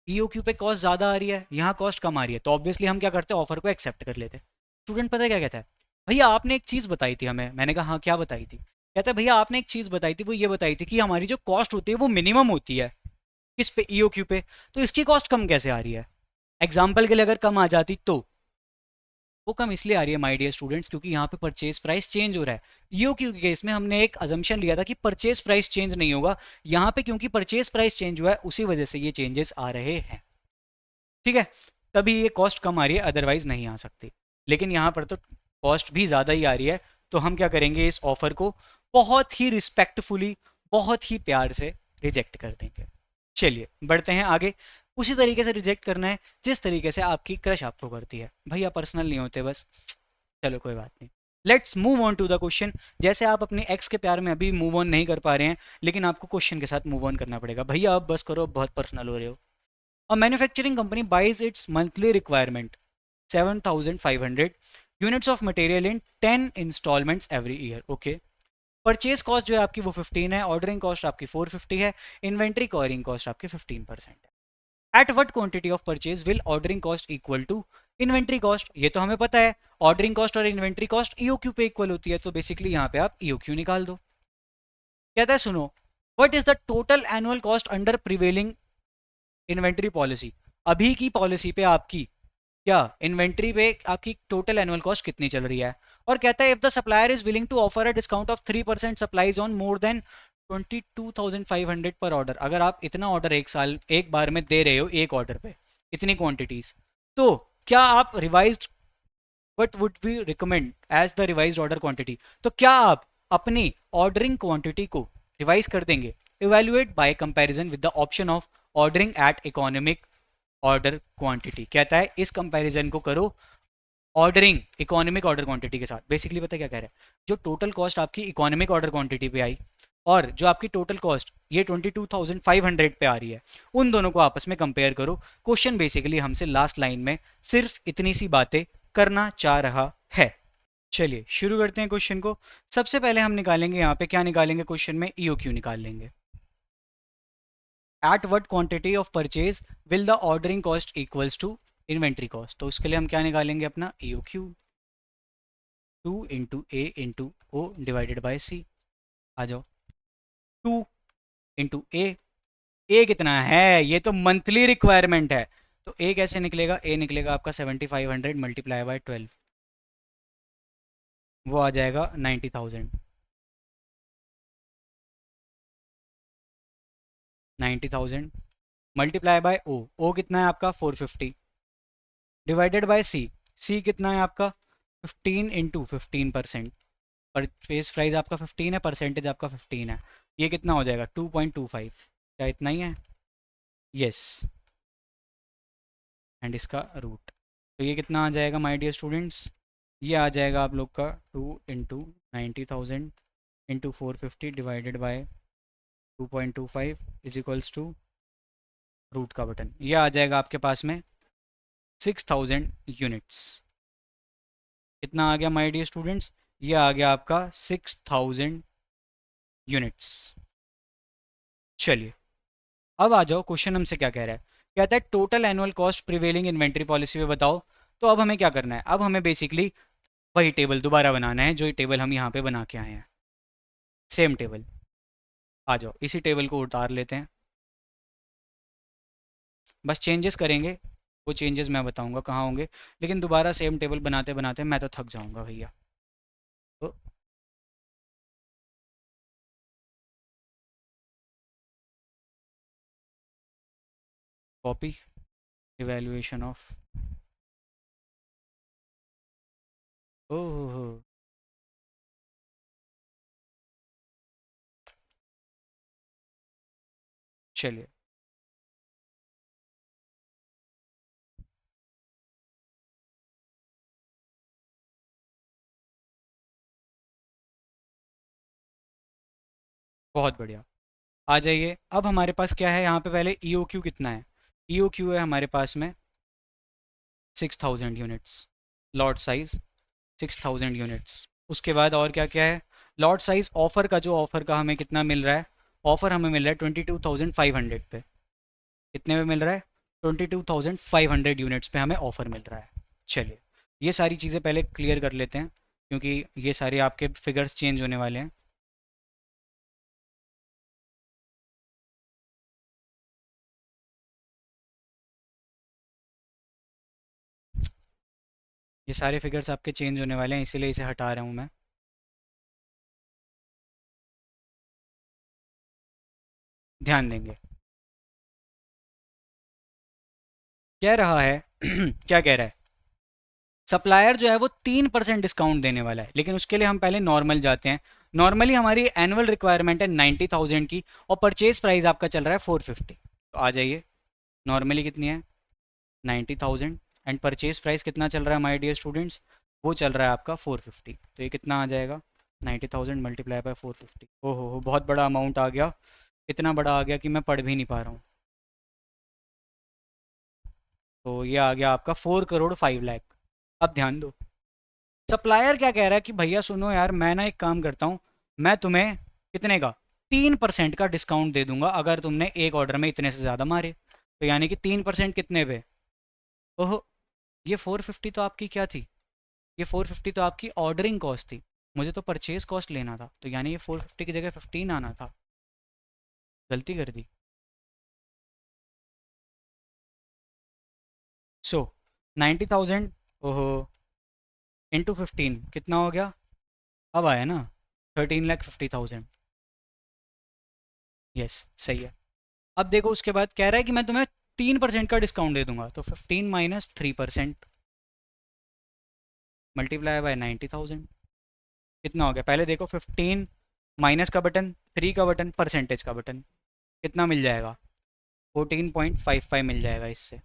ईओक्यू पे कॉस्ट ज़्यादा आ रही है, यहाँ कॉस्ट कम आ रही है, तो ऑब्वियसली हम क्या करते हैं, ऑफर को एक्सेप्ट कर लेते हैं। स्टूडेंट पता है क्या कहता है, भैया आपने एक चीज़ बताई थी हमें। मैंने कहा हाँ क्या बताई थी। कहता है भैया आपने एक चीज़ बताई थी, वो ये बताई थी कि हमारी जो कॉस्ट होती है वो मिनिमम होती है किस पे, ईओक्यू पे, तो इसकी कॉस्ट कम कैसे आ रही है। एग्जाम्पल के लिए अगर कम आ जाती तो वो कम इसलिए आ रही है माय डियर स्टूडेंट्स, क्योंकि यहाँ पे परचेज प्राइस चेंज हो रहा है। ईओक्यू के केस में हमने एक अजम्पशन लिया था कि परचेज प्राइस चेंज नहीं होगा, यहाँ पे क्योंकि परचेज प्राइस चेंज हुआ है उसी वजह से ये चेंजेस आ रहे हैं। ठीक है, तभी ये कॉस्ट कम आ रही है, अदरवाइज नहीं आ सकती। लेकिन यहाँ पर तो कॉस्ट भी ज़्यादा ही आ रही है, तो हम क्या करेंगे, इस ऑफर को बहुत ही रिस्पेक्टफुली, बहुत ही प्यार से रिजेक्ट कर देंगे। चलिए बढ़ते हैं आगे। उसी तरीके से रिजेक्ट करना है जिस तरीके से आपकी क्रश आपको करती है। भैया पर्सनल नहीं होते बस, चलो कोई बात नहीं। Let's move on to the question. जैसे आप अपने एक्स के प्यार में अभी मूव ऑन नहीं कर पा रहे हैं, लेकिन आपको क्वेश्चन के साथ मूव ऑन करना पड़ेगा। भैया अब बस करो, बहुत पर्सनल हो रहे हो। A manufacturing company buys its monthly requirement 7,500 units of material in 10 installments every year. Okay. Purchase cost जो है आपकी वो 15 है, ऑर्डरिंग कॉस्ट आपकी 450 है, इन्वेंट्री कॉरिंग कॉस्ट आपकी 15% है। At what quantity of purchase will ordering cost equal to inventory cost, ये तो हमें पता है, ऑर्डरिंग कॉस्ट और इन्वेंट्री कॉस्ट ईओक्यू पे इक्वल होती है, तो बेसिकली यहाँ पे आप ईओक्यू निकाल दो। कहता है सुनो, what is the total annual cost under prevailing inventory policy. अभी की पॉलिसी पे आपकी क्या इन्वेंट्री पे आपकी टोटल एनुअल कॉस्ट कितनी चल रही है। और कहता है if the supplier is willing to offer a discount of 3% supplies on more than 22,500 per order. अगर आप इतना ऑर्डर एक साल एक बार में दे रहे हो, एक ऑर्डर पे इतनी क्वांटिटीज, तो क्या आप revised, what would be recommend as the revised order quantity, तो क्या आप अपनी ऑर्डरिंग क्वांटिटी को रिवाइज कर देंगे। Evaluate bye comparison with the option of ordering at economic order quantity. कहता है इस कंपैरिजन को करो ऑर्डरिंग इकोनॉमिक ऑर्डर क्वांटिटी के साथ। बेसिकली पता क्या कह रहा है, जो टोटल कॉस्ट आपकी इकोनॉमिक ऑर्डर क्वांटिटी पे आई और जो आपकी टोटल कॉस्ट ये 22,500 पे आ रही है, उन दोनों को आपस में कंपेयर करो। क्वेश्चन बेसिकली हमसे लास्ट लाइन में सिर्फ इतनी सी बातें करना चाह रहा है। चलिए शुरू करते हैं क्वेश्चन को। सबसे पहले हम निकालेंगे यहाँ पे, क्या निकालेंगे क्वेश्चन में, ईओक्यू निकाल लेंगे। At what quantity of purchase will the ordering cost equals to inventory cost, तो उसके लिए हम क्या निकालेंगे अपना EOQ, 2 × A × O divided by C. आ जाओ, 2 × ए कितना है, ये तो मंथली रिक्वायरमेंट है, तो ए कैसे निकलेगा, ए निकलेगा आपका 7,500 मल्टीप्लाई बाय 12, वो आ जाएगा 90,000। 90,000 मल्टीप्लाई बाय ओ, ओ कितना है आपका 450 डिवाइडेड बाय सी, सी कितना है आपका 15 × 15%। परचेज प्राइस आपका 15 है, परसेंटेज आपका 15 है, ये कितना हो जाएगा 2.25, क्या इतना ही है, यस, एंड इसका रूट, तो ये कितना आ जाएगा माय डियर स्टूडेंट्स, ये आ जाएगा आप लोग का 2 × 90,000 × 450 divided by 2.25 is equals to root का बटन, ये आ जाएगा आपके पास में 6,000 यूनिट्स। कितना आ गया माय डियर स्टूडेंट्स, ये आ गया आपका 6,000 यूनिट्स। चलिए अब आ जाओ, क्वेश्चन हमसे क्या कह रहा है, कहता है total annual cost prevailing inventory policy में बताओ। तो अब हमें क्या करना है, अब हमें बेसिकली वही टेबल दोबारा बनाना है जो टेबल हम यहाँ पे बना के आए हैं, सेम टेबल। आ जाओ इसी टेबल को उतार लेते हैं, बस चेंजेस करेंगे, वो चेंजेस मैं बताऊंगा कहाँ होंगे, लेकिन दोबारा सेम टेबल बनाते बनाते मैं तो थक जाऊंगा भैया। तो कॉपी, इवेल्युएशन ऑफ, ओह चलिए बहुत बढ़िया, आ जाइए। अब हमारे पास क्या है यहाँ पे, पहले ईओक्यू कितना है, ईओक्यू है हमारे पास में 6000 यूनिट्स, लॉट साइज 6000 यूनिट्स। उसके बाद और क्या क्या है, लॉट साइज ऑफर का, जो ऑफर का हमें कितना मिल रहा है, ऑफर हमें मिल रहा है 22,500 पे। कितने में मिल रहा है, 22,500 यूनिट्स पे हमें ऑफर मिल रहा है। चलिए ये सारी चीज़ें पहले क्लियर कर लेते हैं, क्योंकि ये सारे आपके फिगर्स चेंज होने वाले हैं। ये सारे फिगर्स आपके चेंज होने वाले हैं, इसीलिए इसे हटा रहा हूँ मैं। ध्यान देंगे, कह रहा है क्या कह रहा है, सप्लायर जो है वो 3% डिस्काउंट देने वाला है, लेकिन उसके लिए हम पहले नॉर्मल जाते हैं। नॉर्मली हमारी एनुअल रिक्वायरमेंट है 90,000 की, और परचेज प्राइस आपका चल रहा है 450। तो आ जाइए, नॉर्मली कितनी है, 90,000, एंड परचेज प्राइस कितना चल रहा है माय डियर स्टूडेंट्स, वो चल रहा है आपका 450। तो ये कितना आ जाएगा, 90,000 मल्टीप्लाई बाय 450। ओहो हो, बहुत बड़ा अमाउंट आ गया, इतना बड़ा आ गया कि मैं पढ़ भी नहीं पा रहा हूँ। तो ये आ गया आपका 4 करोड़ 5 लाख। अब ध्यान दो, सप्लायर क्या कह रहा है कि भैया सुनो यार, मैं ना एक काम करता हूँ, मैं तुम्हें कितने का, 3% का डिस्काउंट दे दूंगा अगर तुमने एक ऑर्डर में इतने से ज़्यादा मारे। तो यानी कि 3% कितने पे, ओहो, ये 450 तो आपकी क्या थी, ये 450 तो आपकी ऑर्डरिंग कॉस्ट थी, मुझे तो परचेज कॉस्ट लेना था, तो यानी ये 450 की जगह 15 आना था। गलती कर दी। सो 90,000, ओहो, इंटू 15 कितना हो गया, अब आया ना, 13,50,000। यस, सही है। अब देखो उसके बाद कह रहा है कि मैं तुम्हें 3% का डिस्काउंट दे दूंगा, तो 15 - 3% मल्टीप्लाई बाय 90,000 कितना हो गया, पहले देखो 15 माइनस का बटन, 3 का बटन, परसेंटेज का बटन, कितना मिल जाएगा, 14.55 मिल जाएगा इससे।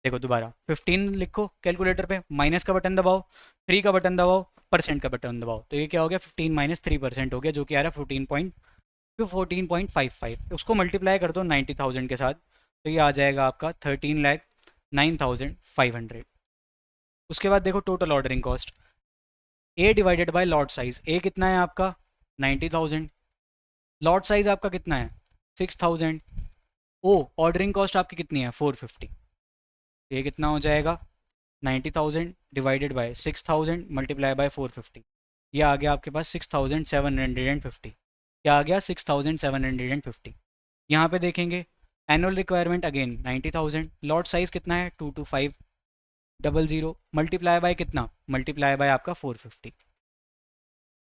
देखो दोबारा 15 लिखो कैलकुलेटर पे, माइनस का बटन दबाओ, 3 का बटन दबाओ, परसेंट का बटन दबाओ, तो ये क्या हो गया, 15 - 3% हो गया, जो कि आ रहा है 14.फाइव, उसको मल्टीप्लाई कर दो 90,000 के साथ, तो ये आ जाएगा आपका 13,09,500। उसके बाद देखो total ordering cost, A divided by lot size, A कितना है आपका 90,000, लॉट साइज आपका कितना है 6,000, ओ ऑर्डरिंग कॉस्ट आपकी कितनी है 450, ये कितना हो जाएगा 90,000 डिवाइडेड बाय 6,000 मल्टीप्लाई बाय 450, ये आ गया आपके पास 6,750। क्या आ गया 6,750। यहाँ पे देखेंगे annual requirement again 90,000, lot size कितना है 22500, मल्टीप्लाई बाय कितना, मल्टीप्लाई बाय आपका 450,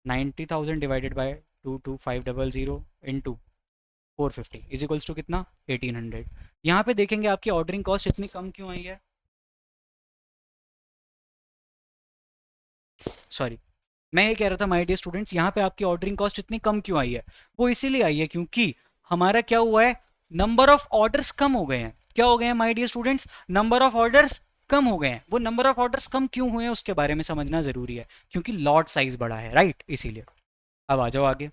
90,000 divided by 22500 into 450 is equals to कितना 1800। यहाँ पे देखेंगे आपकी ऑर्डरिंग कॉस्ट इतनी कम क्यों आई है, सॉरी, मैं ये कह रहा था माय डियर स्टूडेंट्स, यहाँ पे आपकी ऑर्डरिंग कॉस्ट इतनी कम क्यों आई है, वो इसीलिए आई है क्योंकि हमारा क्या हुआ है, नंबर ऑफ ऑर्डर्स कम हो गए हैं। क्या हो गए हैं my dear students, number of orders कम हो गए हैं। वो नंबर ऑफ ऑर्डर्स कम क्यों हुए हैं उसके बारे में समझना जरूरी है, क्योंकि लॉट साइज बड़ा है, राइट, इसीलिए। अब आ जाओ आगे,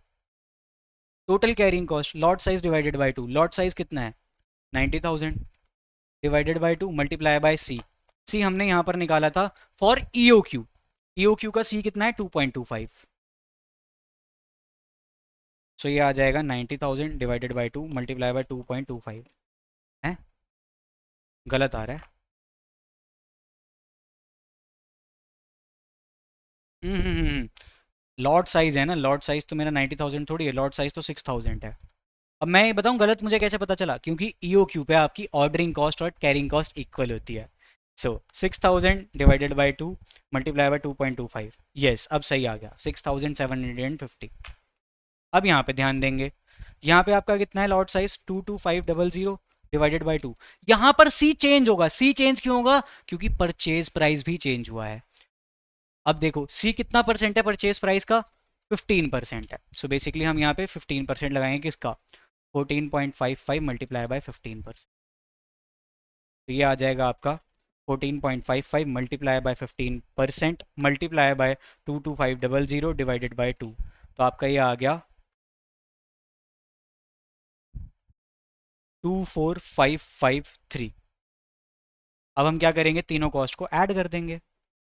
total carrying cost lot size divided by 2, lot size कितना है 90,000 divided by 2 multiply by C, C हमने यहाँ पर निकाला था for E O Q, E O Q का सी कितना है 2.25, सो ये आ जाएगा 90,000 डिवाइडेड बाय 2 मल्टीप्लाई बाय 2.25 है, गलत आ रहा है। लॉट साइज है ना, लॉट साइज तो मेरा 90,000 थोड़ी है, लॉट साइज तो 6,000 है। अब मैं ये बताऊं गलत मुझे कैसे पता चला, क्योंकि ईओ क्यू पे आपकी ऑर्डरिंग कॉस्ट और कैरिंग कॉस्ट इक्वल होती है। सो 6,000 divided by 2 multiply bye 2.25, yes अब सही आ गया 6,750। अब यहाँ पे ध्यान देंगे, यहाँ पे आपका कितना है लॉट साइज 22500 डिवाइडेड बाय 2, यहाँ पर सी चेंज होगा, सी चेंज क्यों होगा, क्योंकि परचेज प्राइस भी चेंज हुआ है। अब देखो सी कितना परसेंट है परचेज प्राइस का, 15% है, सो बेसिकली हम यहाँ पे 15% लगाएंगे किसका, 14.55 मल्टीप्लाई बाय 15%, तो ये आ जाएगा आपका 14.55 multiply by 15% multiply by 22500 divided by 2, तो आपका ये आ गया 24553। अब हम क्या करेंगे, तीनों कॉस्ट को ऐड कर देंगे।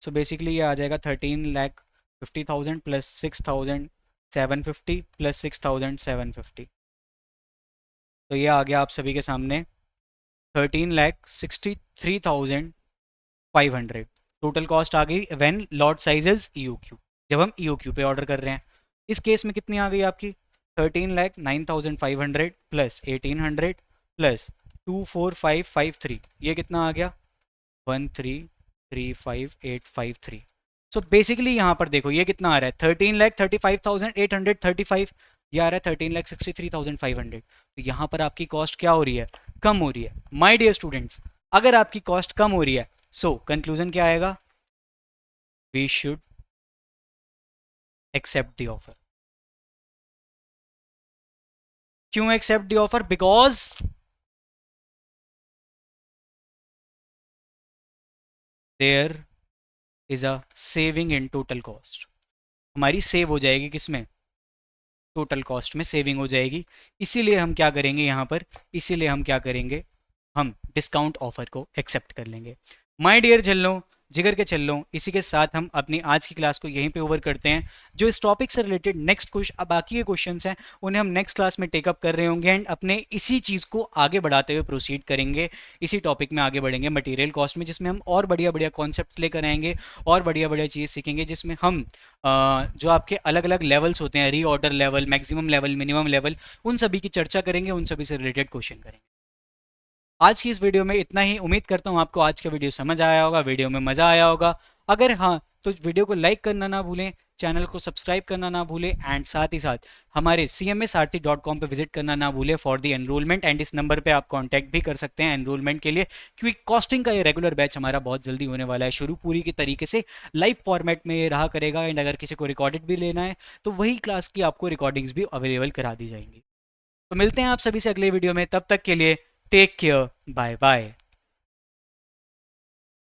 सो बेसिकली ये आ जाएगा 13,50,000 प्लस 6,750 प्लस 6,750। तो ये आ गया आप सभी के सामने 13,63,500। टोटल कॉस्ट आ गई when lot size is EOQ, जब हम EOQ पे ऑर्डर कर रहे हैं। इस केस में कितनी आ गई आपकी, 13,09,500 प्लस 1,800 प्लस 24553, ये कितना आ गया, 1,335,853। सो बेसिकली यहाँ पर देखो ये कितना आ रहा है, 13,35,835, ये आ रहा है 13,63,500। तो यहाँ पर आपकी कॉस्ट क्या हो रही है, कम हो रही है। माय डियर स्टूडेंट्स, अगर आपकी कॉस्ट कम हो रही है, सो कंक्लूजन क्या आएगा, we should accept the offer. क्यों accept the offer, because there is a saving in total cost. हमारी सेव हो जाएगी किसमें, टोटल कॉस्ट में सेविंग हो जाएगी। इसीलिए हम क्या करेंगे यहाँ पर, इसीलिए हम क्या करेंगे, हम डिस्काउंट ऑफर को एक्सेप्ट कर लेंगे। माय डियर झल्लो, जिगर के चल्लो, इसी के साथ हम अपनी आज की क्लास को यहीं पे ओवर करते हैं। जो इस टॉपिक से रिलेटेड नेक्स्ट क्वेश्चन, बाकी के क्वेश्चंस हैं, उन्हें हम नेक्स्ट क्लास में टेकअप कर रहे होंगे एंड अपने इसी चीज़ को आगे बढ़ाते हुए प्रोसीड करेंगे। इसी टॉपिक में आगे बढ़ेंगे मटेरियल कॉस्ट में, जिसमें हम और बढ़िया बढ़िया कॉन्सेप्ट लेकर आएंगे और बढ़िया बढ़िया चीज़ सीखेंगे, जिसमें हम जो आपके अलग अलग लेवल्स होते हैं, री order level, maximum level, minimum level, उन सभी की चर्चा करेंगे, उन सभी से रिलेटेड क्वेश्चन करेंगे। आज की इस वीडियो में इतना ही। उम्मीद करता हूँ आपको आज का वीडियो समझ आया होगा, वीडियो में मज़ा आया होगा। अगर हाँ, तो वीडियो को लाइक करना ना भूलें, चैनल को सब्सक्राइब करना ना भूलें एंड साथ ही साथ हमारे cmsrthi.com पे विजिट करना ना भूलें फॉर दी एनरोलमेंट। एंड इस नंबर पे आप कांटेक्ट भी कर सकते हैं एनरोलमेंट के लिए, क्योंकि कॉस्टिंग का ये रेगुलर बैच हमारा बहुत जल्दी होने वाला है शुरू, पूरी की तरीके से लाइव फॉर्मेट में ये रहा करेगा। एंड अगर किसी को रिकॉर्डेड भी लेना है तो वही क्लास की आपको रिकॉर्डिंग्स भी अवेलेबल करा दी जाएंगी। तो मिलते हैं आप सभी से अगले वीडियो में, तब तक के लिए टेक केयर, बाय बाय।